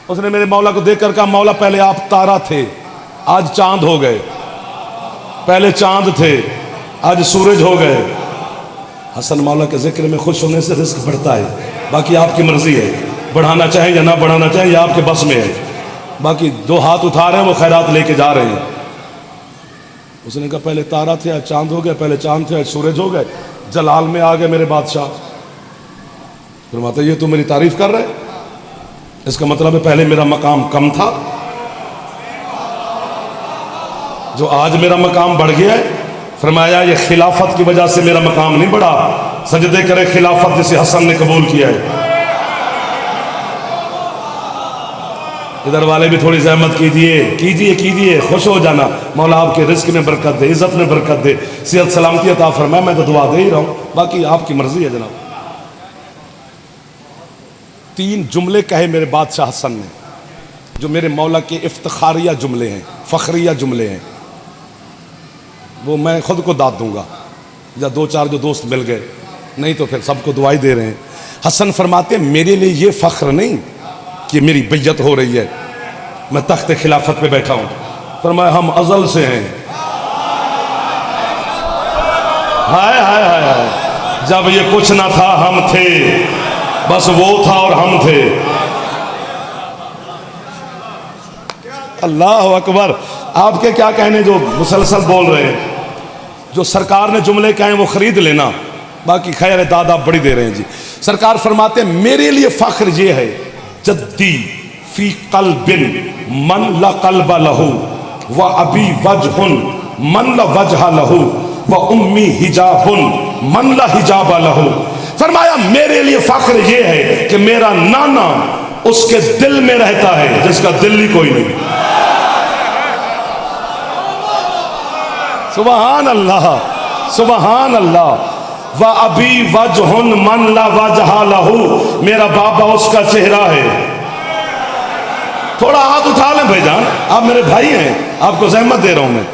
اس نے میرے مولا کو دیکھ کر کہا مولا پہلے آپ تارا تھے، آج چاند ہو گئے. پہلے چاند تھے، آج سورج ہو گئے. حسن مولا کے ذکر میں خوش ہونے سے رزق بڑھتا ہے، باقی آپ کی مرضی ہے، بڑھانا چاہیں یا نہ بڑھانا چاہیں یہ آپ کے بس میں ہے. باقی 2 ہاتھ اٹھا رہے ہیں وہ خیرات لے کے جا رہے ہیں. اس نے کہا پہلے تارا تھے آج چاند ہو گئے، پہلے چاند تھے آج سورج ہو گئے. جلال میں آ گئے میرے بادشاہ. فرماتا یہ تو میری تعریف کر رہے، اس کا مطلب ہے پہلے میرا مقام کم تھا، جو آج میرا مقام بڑھ گیا ہے. فرمایا یہ خلافت کی وجہ سے میرا مقام نہیں بڑھا، سجدے کرے خلافت جسے حسن نے قبول کیا ہے. ادھر والے بھی تھوڑی زحمت کیجئے، خوش ہو جانا. مولا آپ کے رزق میں برکت دے، عزت میں برکت دے، صحت سلامتی عطا فرمائے. میں تو دعا دے ہی رہا ہوں، باقی آپ کی مرضی ہے جناب. 3 جملے کہے میرے بادشاہ حسن نے جو میرے مولا کے افتخاریہ جملے ہیں، فخریہ جملے ہیں. وہ میں خود کو داد دوں گا یا 2-4 جو دوست مل گئے، نہیں تو پھر سب کو دعائی دے رہے ہیں. حسن فرماتے ہیں میرے لیے یہ فخر نہیں کہ میری بیعت ہو رہی ہے، میں تخت خلافت پہ بیٹھا ہوں. فرمایا ہم ازل سے ہیں. ہائے ہائے ہائے، جب یہ کچھ نہ تھا ہم تھے، بس وہ تھا اور ہم تھے. اللہ اکبر. آپ کے کیا کہنے جو مسلسل بول رہے ہیں، جو سرکار نے جملے کہیں وہ خرید لینا، باقی خیر دادا بڑی دے رہے ہیں جی. سرکار فرماتے ہیں میرے لیے فخر یہ ہے جدی فی قلب من لا قلب لہو و ابی وجہ من لا وجہ لہو وأمی حجاب من لا حجاب لہ. فرمایا میرے لیے فخر یہ ہے کہ میرا نانا اس کے دل میں رہتا ہے جس کا دل ہی کوئی نہیں. سبحان اللہ سبحان اللہ. وَأَبِي وَجْهٌ مَنْ لَا وَجْهَ لَهُ. میرا بابا اس کا چہرہ ہے. تھوڑا ہاتھ اٹھا لیں بھائی جان, آپ میرے بھائی ہیں, آپ کو زحمت دے رہا ہوں میں.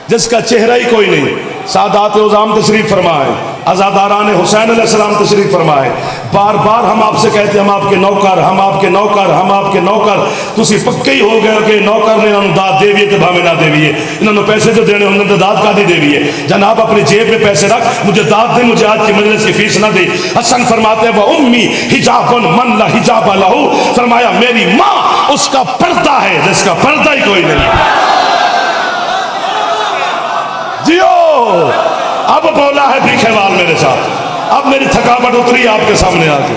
جس کا چہرہ ہی کوئی نہیں. سادات عظام تشریف فرمائے, عزاداران حسین علیہ السلام تشریف فرمائے. بار بار ہم آپ سے کہتے ہیں ہم آپ کے نوکر, ہم آپ کے نوکر, ہم آپ کے نوکر. تسی پکے ہی ہو گئے کہ نوکر نے انہوں داد دے دیے تو بھامے نہ دے دیے, انہوں نے پیسے جو دینے انہوں نے داد کا دی دے دیے. جناب اپنی جیب میں پیسے رکھ, مجھے داد دے, مجھے آج کی مجلس کی فیس نہ دے. حسن فرماتے ہیں وہ امی حجاب من لا حجاب لہو. فرمایا میری ماں اس کا پردہ ہے جس کا پردہ ہی کوئی نہیں. جیو اب بولا ہے بھیکھے وال میرے ساتھ. اب میری تھکاوٹ اتری آپ کے سامنے آ کے.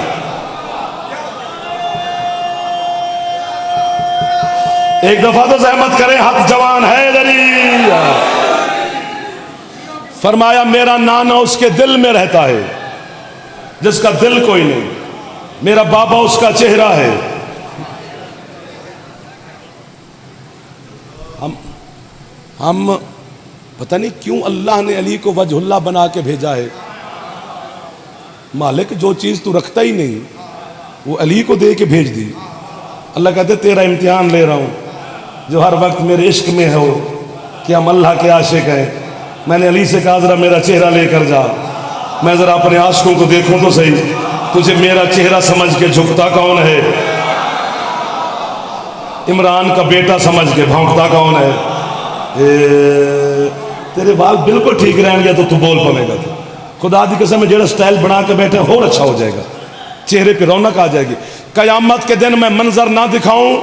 ایک دفعہ تو زحمت کریں, ہاتھ جوان ہے دری. فرمایا میرا نانا اس کے دل میں رہتا ہے جس کا دل کوئی نہیں. میرا بابا اس کا چہرہ ہے. ہم پتہ نہیں کیوں اللہ نے علی کو وجہ اللہ بنا کے بھیجا ہے. مالک جو چیز تو رکھتا ہی نہیں وہ علی کو دے کے بھیج دی. اللہ کہتے تیرا امتحان لے رہا ہوں جو ہر وقت میرے عشق میں ہو کہ ہم اللہ کے عاشق ہیں. میں نے علی سے کہا ذرا میرا چہرہ لے کر جا, میں ذرا اپنے عاشقوں کو دیکھوں تو صحیح, تجھے میرا چہرہ سمجھ کے جھکتا کون ہے؟ عمران کا بیٹا سمجھ کے بھونکتا کون ہے؟ تیرے بال بالکل ٹھیک رہیں گے تو بول پڑے گا. خدا دی قسم میں جڑا سٹائل بنا کے بیٹھے اور اچھا ہو جائے گا, چہرے پہ رونق آ جائے گی. قیامت کے دن میں منظر نہ دکھاؤں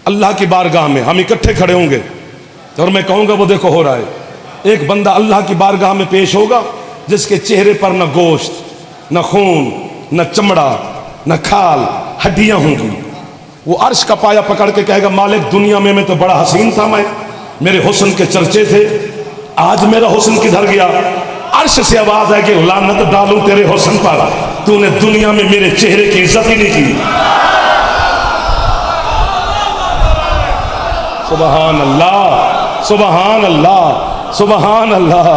اللہ کی بارگاہ میں, ہم اکٹھے کھڑے ہوں گے اور میں کہوں گا وہ دیکھو ہو رہا ہے. ایک بندہ اللہ کی بارگاہ میں پیش ہوگا جس کے چہرے پر نہ گوشت نہ خون نہ چمڑا نہ کھال, ہڈیاں ہوں گی. وہ عرش کا پایا پکڑ کے کہے گا مالک دنیا میں تو بڑا حسین تھا, میں میرے حسن کے چرچے تھے, آج میرا حسن کدھر گیا؟ عرش سے آواز ہے کہ لعنت ڈالوں تیرے حسن پر, تو نے دنیا میں میرے چہرے کی عزت ہی نہیں کی. سبحان اللہ سبحان اللہ سبحان اللہ.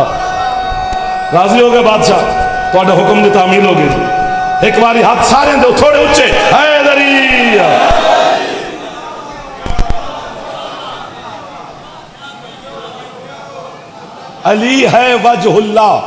راضی ہو گئے بادشاہ, تو حکم دی تعمیل ہو گئی. ایک باری ہاتھ سارے دو تھوڑے اچھے. حیدری علی ہے وجہ اللہ.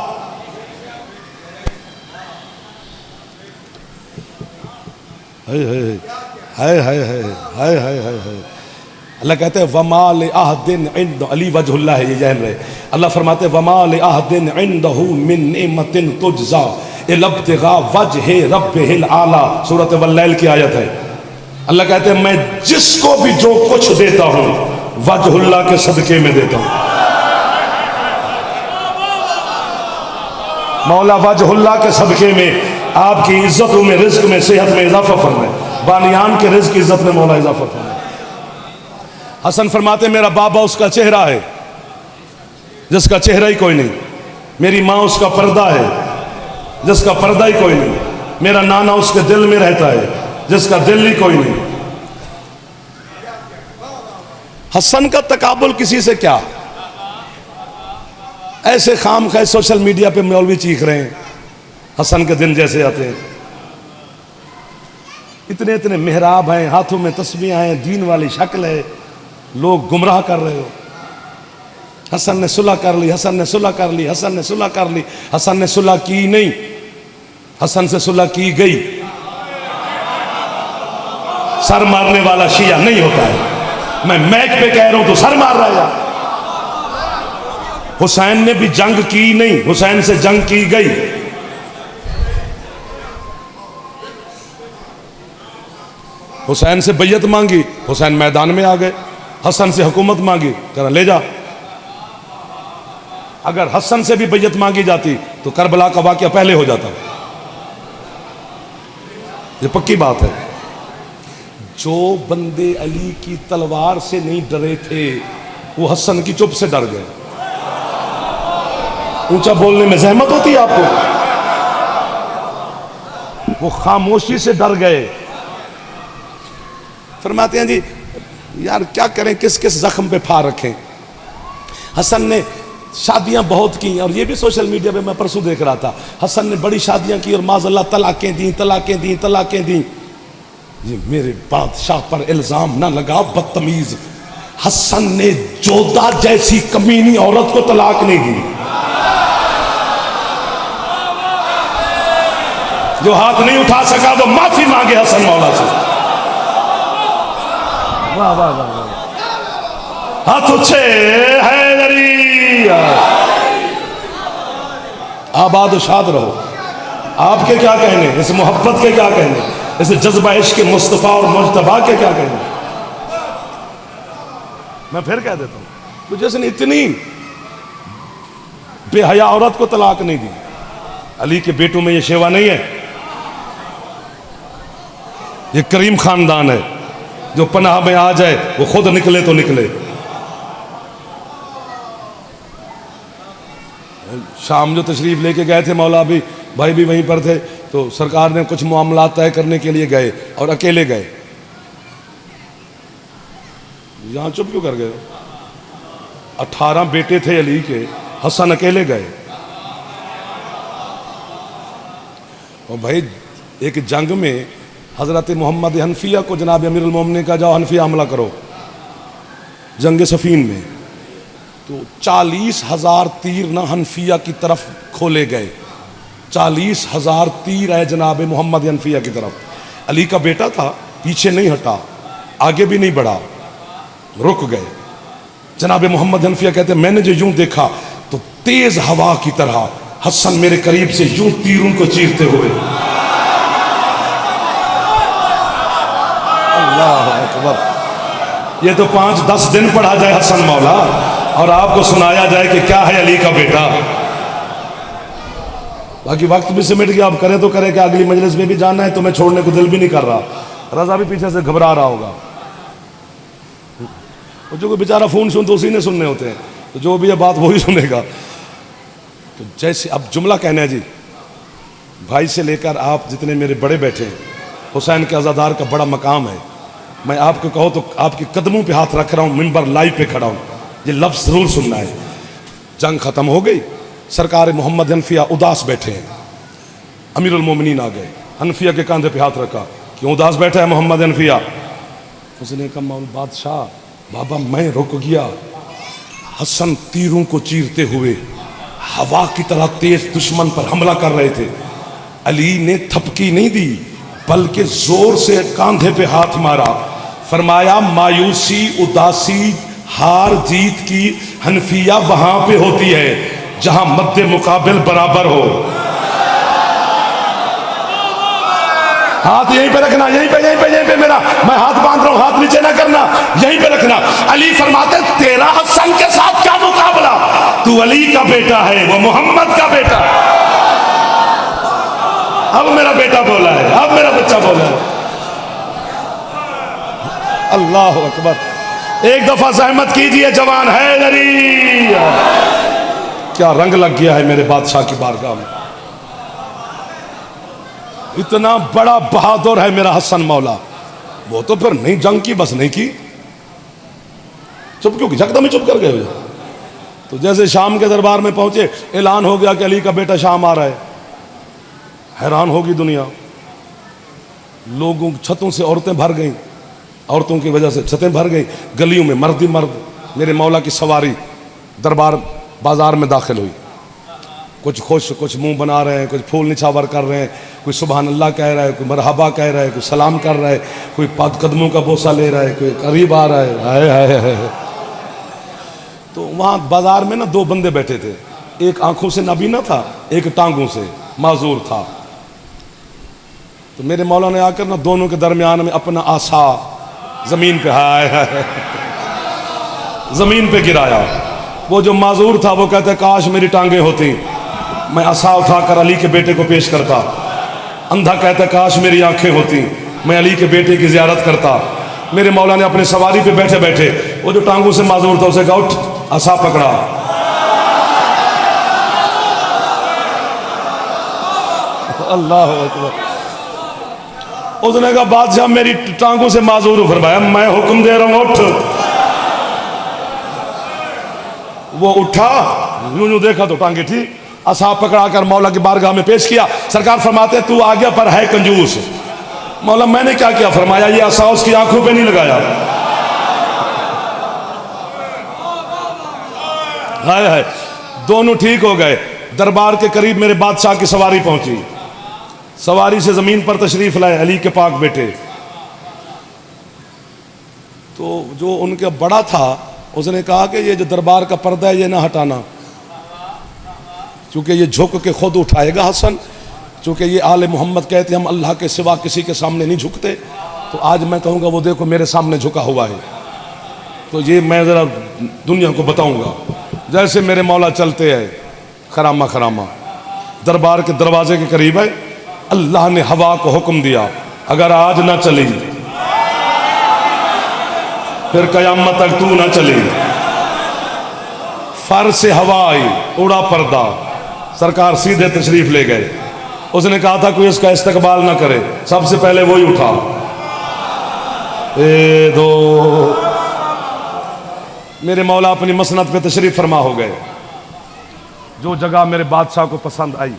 اللہ کہتے ہیں وما لأحد عند, علی وجہ اللہ ہے, یہ ذہن رہے. اللہ فرماتے ہیں وما لأحد عنده من نعمت تجزا الا ابتغاء وجہ ربہ الاعلی. سورۃ واللیل کی آیت ہے. اللہ کہتے ہیں میں جس کو بھی جو کچھ دیتا ہوں وجہ اللہ کے صدقے میں دیتا ہوں. مولا وجہ اللہ کے صدقے میں آپ کی عزتوں میں, رزق میں, صحت میں اضافہ فرمائے. بانیان کے رزق کی عزت میں مولا اضافہ فرمائے. حسن فرماتے میرا بابا اس کا چہرہ ہے جس کا چہرہ ہی کوئی نہیں. میری ماں اس کا پردہ ہے جس کا پردہ ہی کوئی نہیں. میرا نانا اس کے دل میں رہتا ہے جس کا دل ہی کوئی نہیں. حسن کا تقابل کسی سے کیا؟ ایسے خام خواہ سوشل میڈیا پہ مولوی چیخ رہے ہیں حسن کے دن جیسے آتے ہیں. اتنے اتنے محراب ہیں, ہاتھوں میں تسبیحاں ہیں, دین والی شکل ہے, لوگ گمراہ کر رہے ہو. حسن نے صلح کر لی, حسن نے صلح کر لی, حسن نے صلح کر لی. حسن نے صلح کی نہیں, حسن سے صلح کی گئی. سر مارنے والا شیعہ نہیں ہوتا ہے. میں میک پہ کہہ رہا ہوں تو سر مار رہا ہے. حسین نے بھی جنگ کی نہیں, حسین سے جنگ کی گئی. حسین سے بیعت مانگی, حسین میدان میں آ گئے. حسن سے حکومت مانگی, کہا لے جا. اگر حسن سے بھی بیعت مانگی جاتی تو کربلا کا واقعہ پہلے ہو جاتا. یہ پکی بات ہے. جو بندے علی کی تلوار سے نہیں ڈرے تھے وہ حسن کی چپ سے ڈر گئے. اونچا بولنے میں زحمت ہوتی ہے آپ کو؟ وہ خاموشی سے ڈر گئے. فرماتے ہیں جی یار کیا کریں، کس کس زخم پہ پھا رکھیں. حسن نے شادیاں بہت کی، اور یہ بھی سوشل میڈیا پہ میں پرسوں دیکھ رہا تھا، حسن نے بڑی شادیاں کی اور معاذ اللہ طلاقیں دیں. یہ میرے بادشاہ پر الزام نہ لگا بدتمیز. حسن نے جودا جیسی کمینی عورت کو طلاق نہیں دی. جو ہاتھ نہیں اٹھا سکا وہ معافی مانگے حسن مولا سے. واہ واہ واہ واہ. ہاتھ اچھے حیدری. آباد و شاد رہو. آپ کے کیا کہنے، اس محبت کے کیا کہنے، اس جذبہ عشق مصطفیٰ اور مجتبیٰ کے کیا کہنے. میں پھر کہہ دیتا ہوں، تو جس نے اتنی بے حیا عورت کو طلاق نہیں دی. علی کے بیٹوں میں یہ شیوا نہیں ہے. یہ کریم خاندان ہے، جو پناہ میں آ جائے وہ خود نکلے تو نکلے. شام جو تشریف لے کے گئے تھے مولا بھی بھائی بھی وہیں پر تھے، تو سرکار نے کچھ معاملات طے کرنے کے لیے گئے اور اکیلے گئے. یہاں چپ کیوں کر گئے؟ 18 بیٹے تھے علی کے، حسن اکیلے گئے. اور بھائی ایک جنگ میں حضرت محمد حنفیہ کو جناب امیر المومنین نے کہا جاؤ حنفیہ حملہ کرو. جنگ صفین میں تو 40,000 تیر نہ حنفیہ کی طرف کھولے گئے. 40,000 تیر آئے جناب محمد حنفیہ کی طرف. علی کا بیٹا تھا، پیچھے نہیں ہٹا، آگے بھی نہیں بڑھا، رک گئے. جناب محمد حنفیہ کہتے ہیں میں نے جو یوں دیکھا تو تیز ہوا کی طرح حسن میرے قریب سے یوں تیروں کو چیرتے ہوئے. اللہ اکبر. یہ تو 5-10 دن پڑھا جائے حسن مولا اور آپ کو سنایا جائے کہ کیا ہے علی کا بیٹا. باقی وقت بھی سمٹ گیا، اب کریں تو کریں کہ اگلی مجلس میں بھی جانا ہے تو میں چھوڑنے کو دل بھی نہیں کر رہا. رضا بھی پیچھے سے گھبرا رہا ہوگا، جو کوئی بیچارہ فون سن تو اسی نے سننے ہوتے ہیں، تو جو بھی یہ بات وہی سنے گا. تو جیسے اب جملہ کہنا ہے جی، بھائی سے لے کر آپ جتنے میرے بڑے بیٹھے ہیں، حسین کے عزادار کا بڑا مقام ہے. میں آپ کو کہوں تو آپ کے قدموں پہ ہاتھ رکھ رہا ہوں، منبر لائیو پہ کھڑا ہوں، یہ لفظ ضرور سننا ہے. جنگ ختم ہو گئی، سرکار محمد حنفیہ اداس بیٹھے ہیں. امیر المومنین آ گئے، حنفیہ کے کاندھے پہ ہاتھ رکھا. کیوں اداس بیٹھا ہے محمد حنفیہ؟ اس نے کہا مولا بادشاہ بابا میں رک گیا. حسن تیروں کو چیرتے ہوئے ہوا کی طرح تیز دشمن پر حملہ کر رہے تھے. علی نے تھپکی نہیں دی بلکہ زور سے کاندھے پہ ہاتھ مارا. فرمایا مایوسی، اداسی، ہار جیت کی حنفیہ وہاں پہ ہوتی ہے جہاں مد مقابل برابر ہو. ہاتھ یہیں پہ رکھنا، یہیں پہ میرا، میں ہاتھ باندھ رہا ہوں، ہاتھ نیچے نہ کرنا، یہیں پہ رکھنا. علی فرماتے تیرا حسن کے ساتھ کیا مقابلہ، تو علی کا بیٹا ہے، وہ محمد کا بیٹا. اب میرا بیٹا بولا ہے، اب میرا بچہ بولا ہے. اللہ اکبر. ایک دفعہ زحمت کیجئے جوان حیدری. کیا رنگ لگ گیا ہے میرے بادشاہ کی بارگاہ میں. اتنا بڑا بہادر ہے میرا حسن مولا. وہ تو پھر نہیں جنگ کی، بس نہیں کی. چپ کیوں کی؟ جگدم ہی چپ کر گئے ہوئے. تو جیسے شام کے دربار میں پہنچے، اعلان ہو گیا کہ علی کا بیٹا شام آ رہا ہے. حیران ہوگی دنیا. لوگوں چھتوں سے عورتیں بھر گئیں، عورتوں کی وجہ سے چھتیں بھر گئیں. گلیوں میں مرد ہی مرد. میرے مولا کی سواری دربار بازار میں داخل ہوئی. کچھ خوش، کچھ منہ بنا رہے ہیں، کچھ پھول نچھاور کر رہے ہیں، کوئی سبحان اللہ کہہ رہا ہے، کوئی مرحبا کہہ رہا ہے، کوئی سلام کر رہا ہے، کوئی پاد قدموں کا بوسہ لے رہا ہے، کوئی قریب آ رہا ہے. ہائے ہائے ہائے. تو وہاں بازار میں نا 2 بندے بیٹھے تھے. ایک آنکھوں سے نابینا تھا، ایک ٹانگوں سے معذور تھا. تو میرے مولا نے آ کر نا دونوں کے درمیان میں اپنا آسا زمین پہ زمین پہ گرایا. وہ جو معذور تھا وہ کہتا ہے کاش میری ٹانگیں ہوتی، میں عصا اٹھا کر علی کے بیٹے کو پیش کرتا. اندھا کہتا ہے کاش میری آنکھیں ہوتی، میں علی کے بیٹے کی زیارت کرتا. میرے مولا نے اپنے سواری پہ بیٹھے بیٹھے وہ جو ٹانگوں سے معذور تھا اسے کہا اٹھ، عصا پکڑا. اللہ اکبر. اس نے کہا بادشاہ میری ٹانگوں سے معذور ہو. فرمایا میں حکم دے رہا ہوں اٹھ. وہ اٹھا, یوں دیکھا تو ٹانگیں تھی. اصحاب پکڑا کر مولا کی بارگاہ میں پیش کیا. سرکار فرماتے تو آگیا پر ہے کنجوس. مولا میں نے کیا کیا؟ فرمایا یہ عصا اس کی آنکھوں پہ نہیں لگایا. ہائے ہائے. دونوں ٹھیک ہو گئے. دربار کے قریب میرے بادشاہ کی سواری پہنچی. سواری سے زمین پر تشریف لائے علی کے پاک بیٹے. تو جو ان کا بڑا تھا اس نے کہا کہ یہ جو دربار کا پردہ ہے یہ نہ ہٹانا, چونکہ یہ جھک کے خود اٹھائے گا حسن. چونکہ یہ آل محمد کہتے ہیں ہم اللہ کے سوا کسی کے سامنے نہیں جھکتے, تو آج میں کہوں گا وہ دیکھو میرے سامنے جھکا ہوا ہے. تو یہ میں ذرا دنیا کو بتاؤں گا. جیسے میرے مولا چلتے ہیں خرامہ خرامہ دربار کے دروازے کے قریب ہے. اللہ نے ہوا کو حکم دیا اگر آج نہ چلی پھر قیامت تک تو نہ چلی. فر سے ہوا آئی, اڑا پردہ, سرکار سیدھے تشریف لے گئے. اس نے کہا تھا کوئی اس کا استقبال نہ کرے, سب سے پہلے وہی اٹھا. دو میرے مولا اپنی مسند پہ تشریف فرما ہو گئے. جو جگہ میرے بادشاہ کو پسند آئی,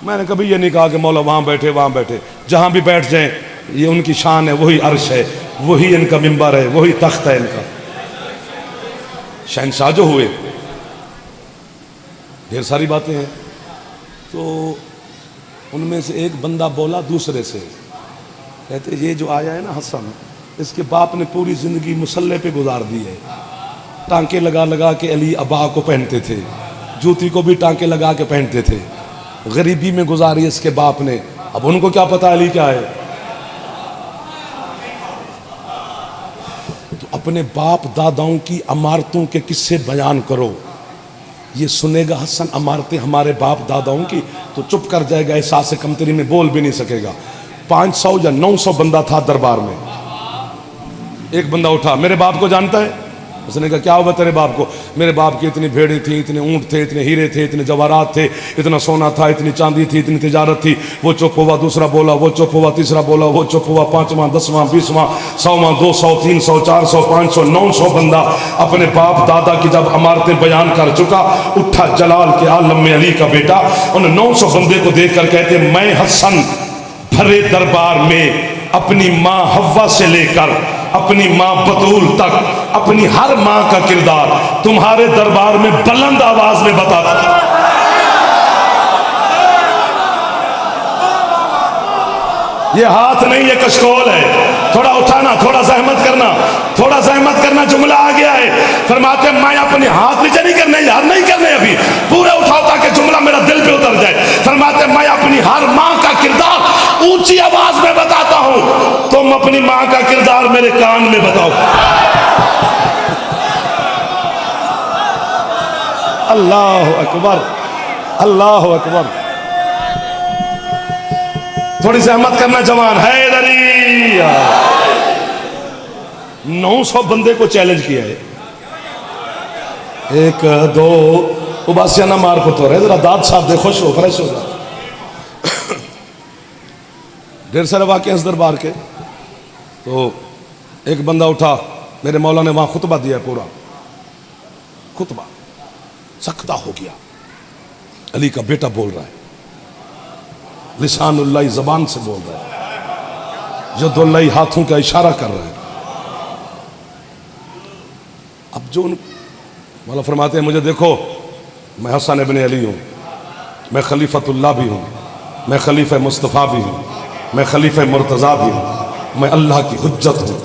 میں نے کبھی یہ نہیں کہا کہ مولا وہاں بیٹھے وہاں بیٹھے, جہاں بھی بیٹھ جائیں یہ ان کی شان ہے, وہی عرش ہے, وہی ان کا منبر ہے, وہی تخت ہے ان کا. شہنشاہ جو ہوئے ڈھیر ساری باتیں ہیں. تو ان میں سے ایک بندہ بولا دوسرے سے, کہتے یہ جو آیا ہے نا حسن, اس کے باپ نے پوری زندگی مسلح پہ گزار دی ہے. ٹانکے لگا لگا کے علی ابا کو پہنتے تھے, جوتی کو بھی ٹانکے لگا کے پہنتے تھے. غریبی میں گزاری اس کے باپ نے. اب ان کو کیا پتا علی کیا ہے. تو اپنے باپ داداؤں کی عمارتوں کے قصے بیان کرو. یہ سنے گا حسن عمارتیں ہمارے باپ داداؤں کی تو چپ کر جائے گا, احساس کمتری میں بول بھی نہیں سکے گا. 500 یا 900 بندہ تھا دربار میں. ایک بندہ اٹھا, میرے باپ کو جانتا ہے؟ اس نے کہا کیا ہوا تیرے باپ کو؟ میرے باپ کی اتنی بھیڑیں تھیں, اتنے اونٹ تھے, اتنے ہیرے تھے, اتنے جواہرات تھے, اتنا سونا تھا, اتنی چاندی تھی, اتنی تجارت تھی. وہ چپ ہوا, دوسرا بولا, وہ چپ ہوا, تیسرا بولا, وہ چپ ہوا. 5واں 10واں 20واں 100واں 200 300 400 500 900 بندہ اپنے باپ دادا کی جب عمارتیں بیان کر چکا, اٹھا جلال کے عالم میں علی کا بیٹا. ان 900 بندے کو دیکھ کر کہتے میں حسن بھرے دربار میں اپنی ماں حوا سے لے کر اپنی ماں بطول تک اپنی ہر ماں کا کردار تمہارے دربار میں بلند آواز میں بتاتا. یہ ہاتھ نہیں, یہ کشکول ہے. تھوڑا اٹھانا, تھوڑا زحمت کرنا, تھوڑا زحمت کرنا. جملہ آ گیا ہے. فرماتے میں اپنے ہاتھ نیچے نہیں کرنے, یار نہیں کرنے, ابھی پورے اٹھاؤ تاکہ جملہ میرا دل پہ اتر جائے. فرماتے میں اپنی ہر ماں کا کردار اونچی آواز میں بتاتا ہوں, تم اپنی ماں کا کردار میرے کان میں بتاؤ. اللہ اکبر, اللہ اکبر. تھوڑی زحمت کرنا جوان. حیدری 900 بندے کو چیلنج کیا ہے. 1 2 اباسیہ نہ مار پتو رہے, ذرا داد صاحب دے, خوش ہو, فریش ہو جا. ڈھیر سارے واقعے اس دربار کے. تو ایک بندہ اٹھا, میرے مولا نے وہاں خطبہ دیا, پورا خطبہ سکتہ ہو گیا. علی کا بیٹا بول رہا ہے, لسان اللہ زبان سے بول رہا ہے, ید اللہ ہاتھوں کا اشارہ کر رہا ہے. اب جو مولا فرماتے ہیں مجھے دیکھو, میں حسن ابن علی ہوں, میں خلیفۃ اللہ بھی ہوں, میں خلیفہ مصطفیٰ بھی ہوں, میں خلیفہ مرتضیٰ بھی ہوں, میں اللہ کی حجت ہوں,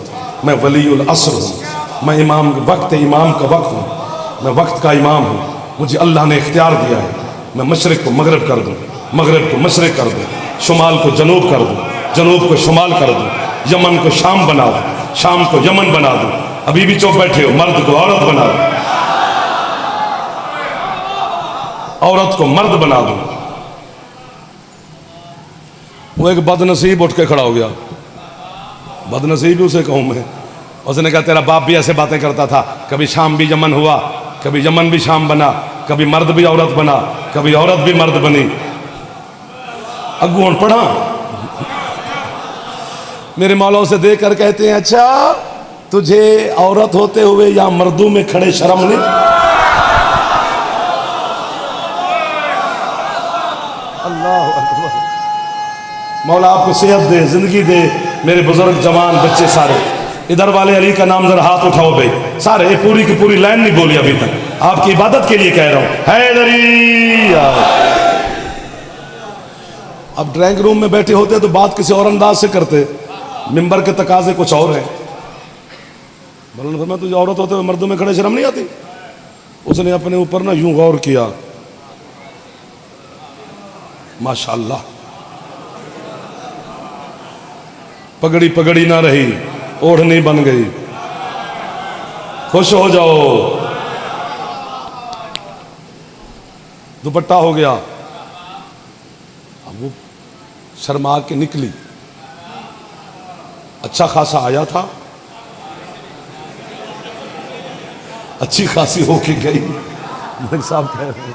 میں ولی العصر ہوں, میں امام وقت امام کا وقت ہوں, میں وقت کا امام ہوں. مجھے اللہ نے اختیار دیا ہے, میں مشرق کو مغرب کر دوں, مغرب کو مشرق کر دوں, شمال کو جنوب کر دوں, جنوب کو شمال کر دوں, یمن کو شام بنا دوں, شام کو یمن بنا دوں. ابھی بھی چوپ بیٹھے ہو, مرد کو عورت بنا دوں, عورت کو مرد بنا دوں. وہ ایک بد نصیب اٹھ کے کھڑا ہو گیا. بد نصیب اسے کہوں میں. اس نے کہا تیرا باپ بھی ایسے باتیں کرتا تھا, کبھی شام بھی یمن ہوا, کبھی یمن بھی شام بنا, کبھی مرد بھی عورت بنا, کبھی عورت بھی مرد بنی. اگوں پڑھا میرے مولا سے دیکھ کر کہتے ہیں اچھا تجھے عورت ہوتے ہوئے یا مردوں میں کھڑے شرم نہیں؟ اللہ اکبر۔ مولا آپ کو صحت دے، زندگی دے، میرے بزرگ جوان بچے سارے ادھر والے علی کا نام ذرا ہاتھ اٹھاؤ بھائی سارے، یہ پوری کی پوری لائن نہیں بولی ابھی تک، آپ کی عبادت کے لیے کہہ رہا ہوں حیدری۔ اب ڈرائنگ روم میں بیٹھے ہوتے تو بات کسی اور انداز سے کرتے، ممبر کے تقاضے کچھ اور ہیں۔ مولانا فرمایا تجھے عورت ہوتے ہوئے مردوں میں کھڑے شرم نہیں آتی؟ اس نے اپنے اوپر نہ یوں غور کیا، ماشاءاللہ پگڑی پگڑی نہ رہی، اوڑھنی بن گئی، خوش ہو جاؤ، دوپٹہ ہو گیا۔ اب وہ شرما کے نکلی، اچھا خاصا آیا تھا، اچھی خاصی ہو کے گئی۔ ملک صاحب کہہ رہے ہیں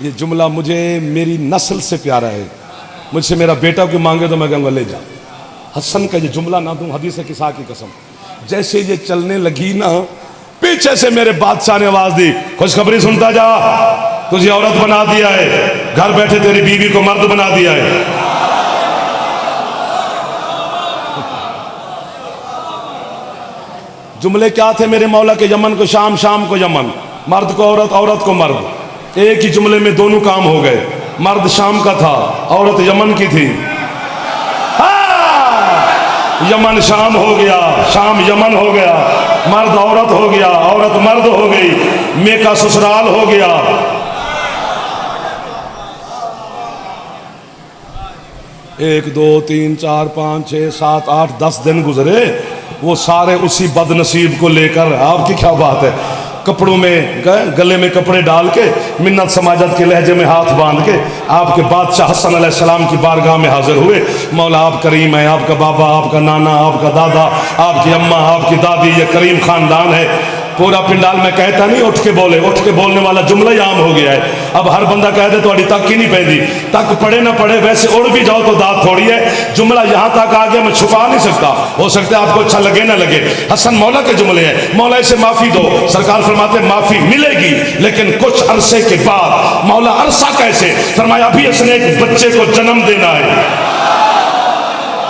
یہ جملہ مجھے میری نسل سے پیارا ہے، مجھ سے میرا بیٹا کوئی مانگے تو میں کہوں گا لے جا۔ حسن کا یہ جملہ نہ دوں حدیث کسا کی قسم، جیسے یہ چلنے لگی نا پیچھے سے میرے بادشاہ نے آواز دی خوشخبری سنتا جا، تجھے عورت بنا دیا ہے، گھر بیٹھے تیری بیوی کو مرد بنا دیا ہے۔ جملے کیا تھے میرے مولا کے؟ یمن کو شام، شام کو یمن، مرد کو عورت، عورت کو مرد، ایک ہی جملے میں دونوں کام ہو گئے۔ مرد شام کا تھا، عورت یمن کی تھی، یمن شام ہو گیا، شام یمن ہو گیا، مرد عورت ہو گیا، عورت مرد ہو گئی، میکا سسرال ہو گیا۔ ایک دو تین چار پانچ چھ سات آٹھ 10 دن گزرے، وہ سارے اسی بد نصیب کو لے کر، آپ کی کیا بات ہے، کپڑوں میں گلے میں کپڑے ڈال کے، منت سماجت کے لہجے میں ہاتھ باندھ کے آپ کے بادشاہ حسن علیہ السلام کی بارگاہ میں حاضر ہوئے۔ مولا آپ کریم ہیں، آپ کا بابا، آپ کا نانا، آپ کا دادا، آپ کی اماں، آپ کی دادی، یہ کریم خاندان ہے۔ پورا پنڈال میں کہتا نہیں اٹھ کے بولے، اٹھ کے بولنے والا جملہ ہی عام ہو گیا ہے۔ اب ہر بندہ کہہ دے تو اڑی تک ہی نہیں پہنی، تک پڑے نہ پڑے، ویسے اڑ بھی جاؤ تو داد تھوڑی ہے۔ جملہ یہاں تک آ گیا، میں چھپا نہیں سکتا، ہو سکتا ہے آپ کو اچھا لگے نہ لگے۔ حسن مولا کے جملے ہیں، مولا اسے معافی دو۔ سرکار فرماتے معافی ملے گی لیکن کچھ عرصے کے بعد۔ مولا عرصہ کیسے؟ فرمایا ابھی اس نے ایک بچے کو جنم دینا ہے۔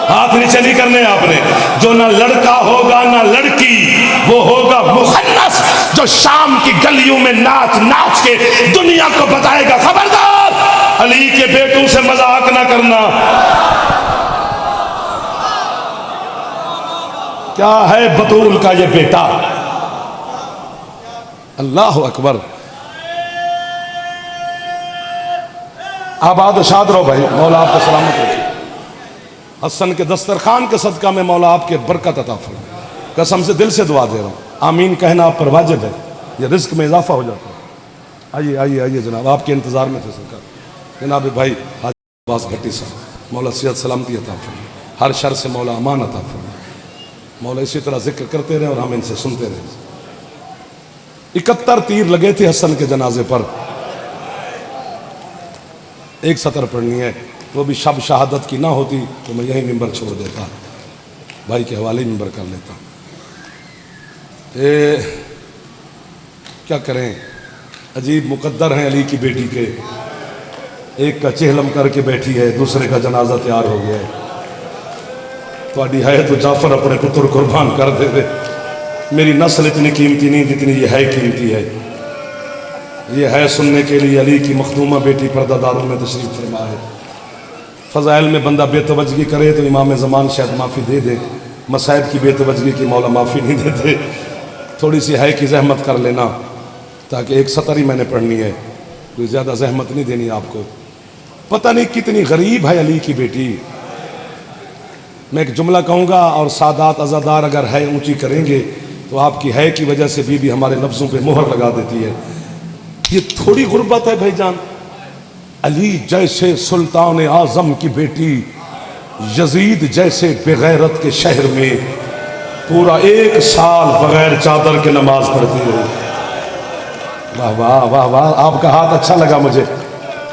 ہاتھ نیچے نہیں کرنے آپ نے۔ جو نہ لڑکا ہوگا نہ لڑکی، وہ ہوگا مخنث، جو شام کی گلیوں میں ناچ ناچ کے دنیا کو بتائے گا خبردار علی کے بیٹوں سے مذاق نہ کرنا۔ کیا ہے بطول کا یہ بیٹا، اللہ اکبر۔ آباد و شاد رہو بھائی، مولا آپ کو سلامت رکھے۔ حسن کے دسترخوان کے صدقہ میں مولا آپ کے برکت عطا فرمائے۔ قسم سے دل سے دعا دے رہا ہوں، آمین کہنا آپ پر واجب ہے، یہ رزق میں اضافہ ہو جاتا ہے۔ آئیے آئیے آئیے جناب، آپ کے انتظار میں تھے سرکار۔ جناب بھائی حاجی عباس بھٹی صاحب، مولا صحت سلامتی عطا فرمائے، ہر شر سے مولا امان عطا فرمائے۔ مولا اسی طرح ذکر کرتے رہے اور ہم ان سے سنتے رہے۔ 71 تیر لگے تھے حسن کے جنازے پر، ایک سطر پڑھنی ہے، وہ بھی شب شہادت کی نہ ہوتی تو میں یہی ممبر چھوڑ دیتا، بھائی کے حوالے ممبر کر لیتا۔ کیا کریں، عجیب مقدر ہیں علی کی بیٹی کے، ایک کا چہلم کر کے بیٹھی ہے، دوسرے کا جنازہ تیار ہو گیا ہے۔ تھوڑی ہے تو جعفر اپنے پتر قربان کر دے دے۔ میری نسل اتنی قیمتی نہیں جتنی یہ ہے قیمتی ہے۔ یہ ہے سننے کے لیے علی کی مخدومہ بیٹی پردہ داروں میں تشریف فرما ہے۔ فضائل میں بندہ بے توجہی کرے تو امام زمان شاید معافی دے دے، مصائب کی بے توجہی کی مولا معافی نہیں دیتے۔ تھوڑی سی ہے کی زحمت کر لینا، تاکہ ایک سطر ہی میں نے پڑھنی ہے، کوئی زیادہ زحمت نہیں دینی آپ کو۔ پتہ نہیں کتنی غریب ہے علی کی بیٹی۔ میں ایک جملہ کہوں گا اور سادات عزادار اگر ہے اونچی کریں گے تو آپ کی ہے کی وجہ سے بھی ہمارے لفظوں پہ مہر لگا دیتی ہے۔ یہ تھوڑی غربت ہے بھائی جان، علی جیسے سلطان اعظم کی بیٹی یزید جیسے بغیرت کے شہر میں پورا 1 سال بغیر چادر کے نماز پڑھتی رہی۔ واہ واہ واہ واہ، آپ کا ہاتھ اچھا لگا مجھے،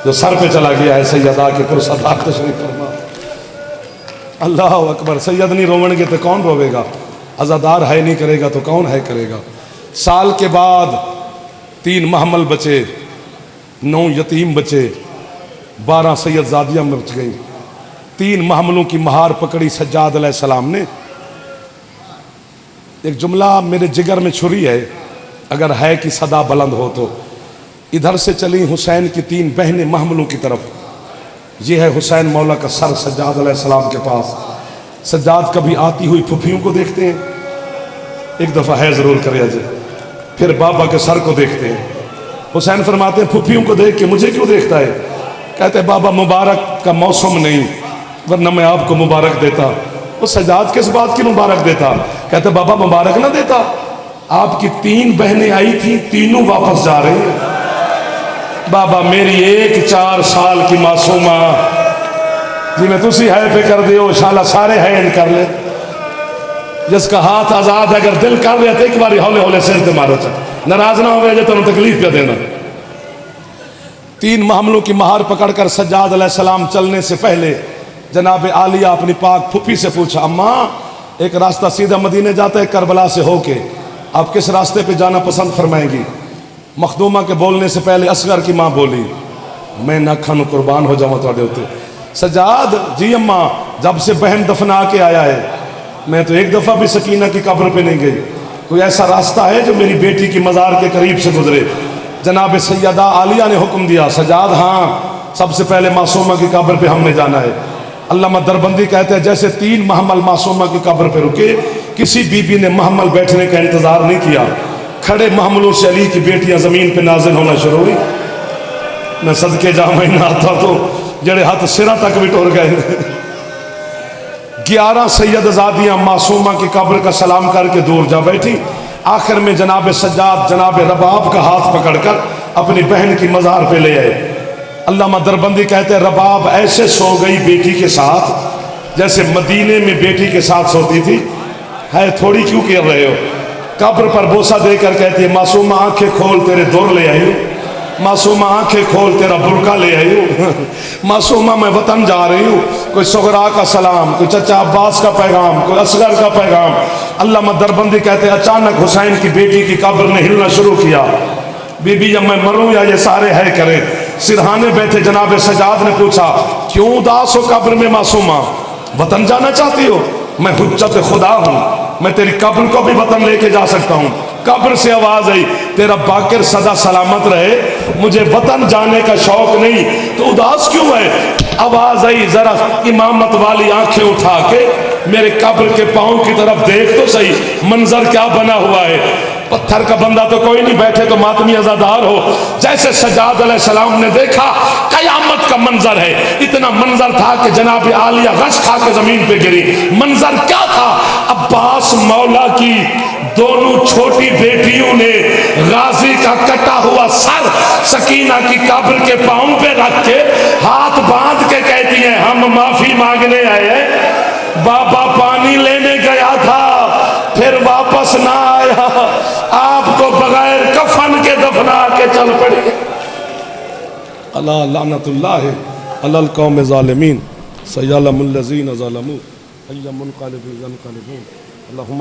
جو سر پہ چلا گیا ہے سیدہ کے پرصداق تشریف فرما۔ اللہ اکبر، سید نہیں روون گے تو کون روے گا؟ عزادار ہے نہیں کرے گا تو کون ہے کرے گا؟ سال کے بعد 3 محمل بچے، 9 یتیم بچے، 12 سید زادیاں مرچ گئیں۔ 3 محملوں کی مہار پکڑی سجاد علیہ السلام نے۔ ایک جملہ میرے جگر میں چھری ہے، اگر ہے کہ صدا بلند ہو تو۔ ادھر سے چلی حسین کی 3 بہنیں محملوں کی طرف، یہ ہے حسین مولا کا سر سجاد علیہ السلام کے پاس۔ سجاد کبھی آتی ہوئی پھپھیوں کو دیکھتے ہیں، ایک دفعہ ہے ضرور کرے اجے، پھر بابا کے سر کو دیکھتے ہیں۔ حسین فرماتے ہیں پھپھیوں کو دیکھ کے مجھے کیوں دیکھتا ہے؟ کہتے ہیں بابا مبارک کا موسم نہیں، ورنہ میں آپ کو مبارک دیتا۔ وہ سجاد کس بات کی مبارک دیتا؟ کہتے ہیں بابا مبارک نہ دیتا، آپ کی 3 بہنیں آئی تھیں، تینوں واپس جا رہی ہیں۔ بابا میری 4 سال کی معصومہ جی میں تسی ہے پہ کر دیو انشاءاللہ سارے ہے ان کر لے، جس کا ہاتھ آزاد ہے اگر دل کر لے تو ایک باری ہولے ہولے سر تے مارو چاہ، ناراض نہ ہوئے جو تنہوں تکلیف پہ دینا۔ 3 محملوں کی مہار پکڑ کر سجاد علیہ السلام چلنے سے پہلے جناب عالیہ اپنی پاک پھپھی سے پوچھا، اماں ایک راستہ سیدھا مدینے جاتا ہے کربلا سے ہو کے، آپ کس راستے پہ جانا پسند فرمائیں گی؟ مخدومہ کے بولنے سے پہلے اصغر کی ماں بولی، میں نہ کھانو قربان ہو جاؤں توڑے ہوتے۔ سجاد جی اماں جب سے بہن دفنا کے آیا ہے میں تو ایک دفعہ بھی سکینہ کی قبر پہ نہیں گئی، کوئی ایسا راستہ ہے جو میری بیٹی کی مزار کے قریب سے گزرے؟ جناب سیدہ عالیہ نے حکم دیا، سجاد ہاں سب سے پہلے معصومہ کی قبر پہ ہم نے جانا ہے۔ علامہ دربندی کہتے ہیں جیسے 3 محمل معصومہ کی قبر پہ رکے، کسی بی بی نے محمل بیٹھنے کا انتظار نہیں کیا، کھڑے محملوں سے علی کی بیٹیاں زمین پہ نازل ہونا شروع ہوئی۔ میں صدقے جامع نہ آتا تو جڑے ہاتھ سرہ تک بھی ٹور گئے۔ 11 سید زادیاں معصومہ کی قبر کا سلام کر کے دور جا بیٹھی۔ آخر میں جناب سجاد جناب رباب کا ہاتھ پکڑ کر اپنی بہن کی مزار پہ لے آئے۔ علامہ دربندی کہتے ہیں رباب ایسے سو گئی بیٹی کے ساتھ جیسے مدینے میں بیٹی کے ساتھ سوتی تھی۔ ہے تھوڑی کیوں کر رہے ہو؟ قبر پر بوسہ دے کر کہتی ہے معصومہ آنکھیں کھول تیرے دور لے آئی ہوں، معصومہ آنکھیں کھول تیرا برقع لے آئی ہوں، معصومہ میں وطن جا رہی ہوں۔ کوئی صغرا کا سلام، کوئی چچا عباس کا پیغام، کوئی اصغر کا پیغام۔ علامہ دربندی کہتے ہیں اچانک حسین کی بیٹی کی قبر نے ہلنا شروع کیا۔ بی بی جب میں مروں یا یہ سارے ہے کریں؟ سرہانے بیٹھے جناب سجاد نے پوچھا کیوں اداس ہو قبر میں معصومہ؟ وطن جانا چاہتی ہو؟ میں حجت خدا ہوں، میں تیری قبر کو بھی وطن لے کے جا سکتا ہوں۔ قبر سے آواز آئی تیرا باقر سدا سلامت رہے، مجھے وطن جانے کا شوق نہیں، تو اداس کیوں ہے؟ آواز آئی ذرا امامت والی آنکھیں اٹھا کے میرے قبر کے پاؤں کی طرف دیکھ تو صحیح، منظر کیا بنا ہوا ہے۔ پتھر کا بندہ تو کوئی نہیں، بیٹھے تو ماتمی عزادار ہو۔ جیسے سجاد علیہ السلام نے دیکھا قیامت کا منظر ہے، اتنا منظر تھا کہ جناب عالیہ غش کھا کے زمین پہ گری۔ منظر کیا تھا؟ عباس مولا کی دونوں چھوٹی بیٹیوں نے غازی کا کٹا ہوا سر سکینہ کی قبر کے پاؤں پہ رکھ کے ہاتھ باندھ کے کہتی ہیں ہم معافی مانگنے آئے ہیں، بابا پانی لینے گیا تھا پھر واپس نہ آیا، آپ کو بغیر کفن کے دفنا کے چل پڑی۔ اللہ لعنت اللہ علی القوم الظالمین سیعلم الذین ظلموا ای منقلب ینقلبون۔ اللہم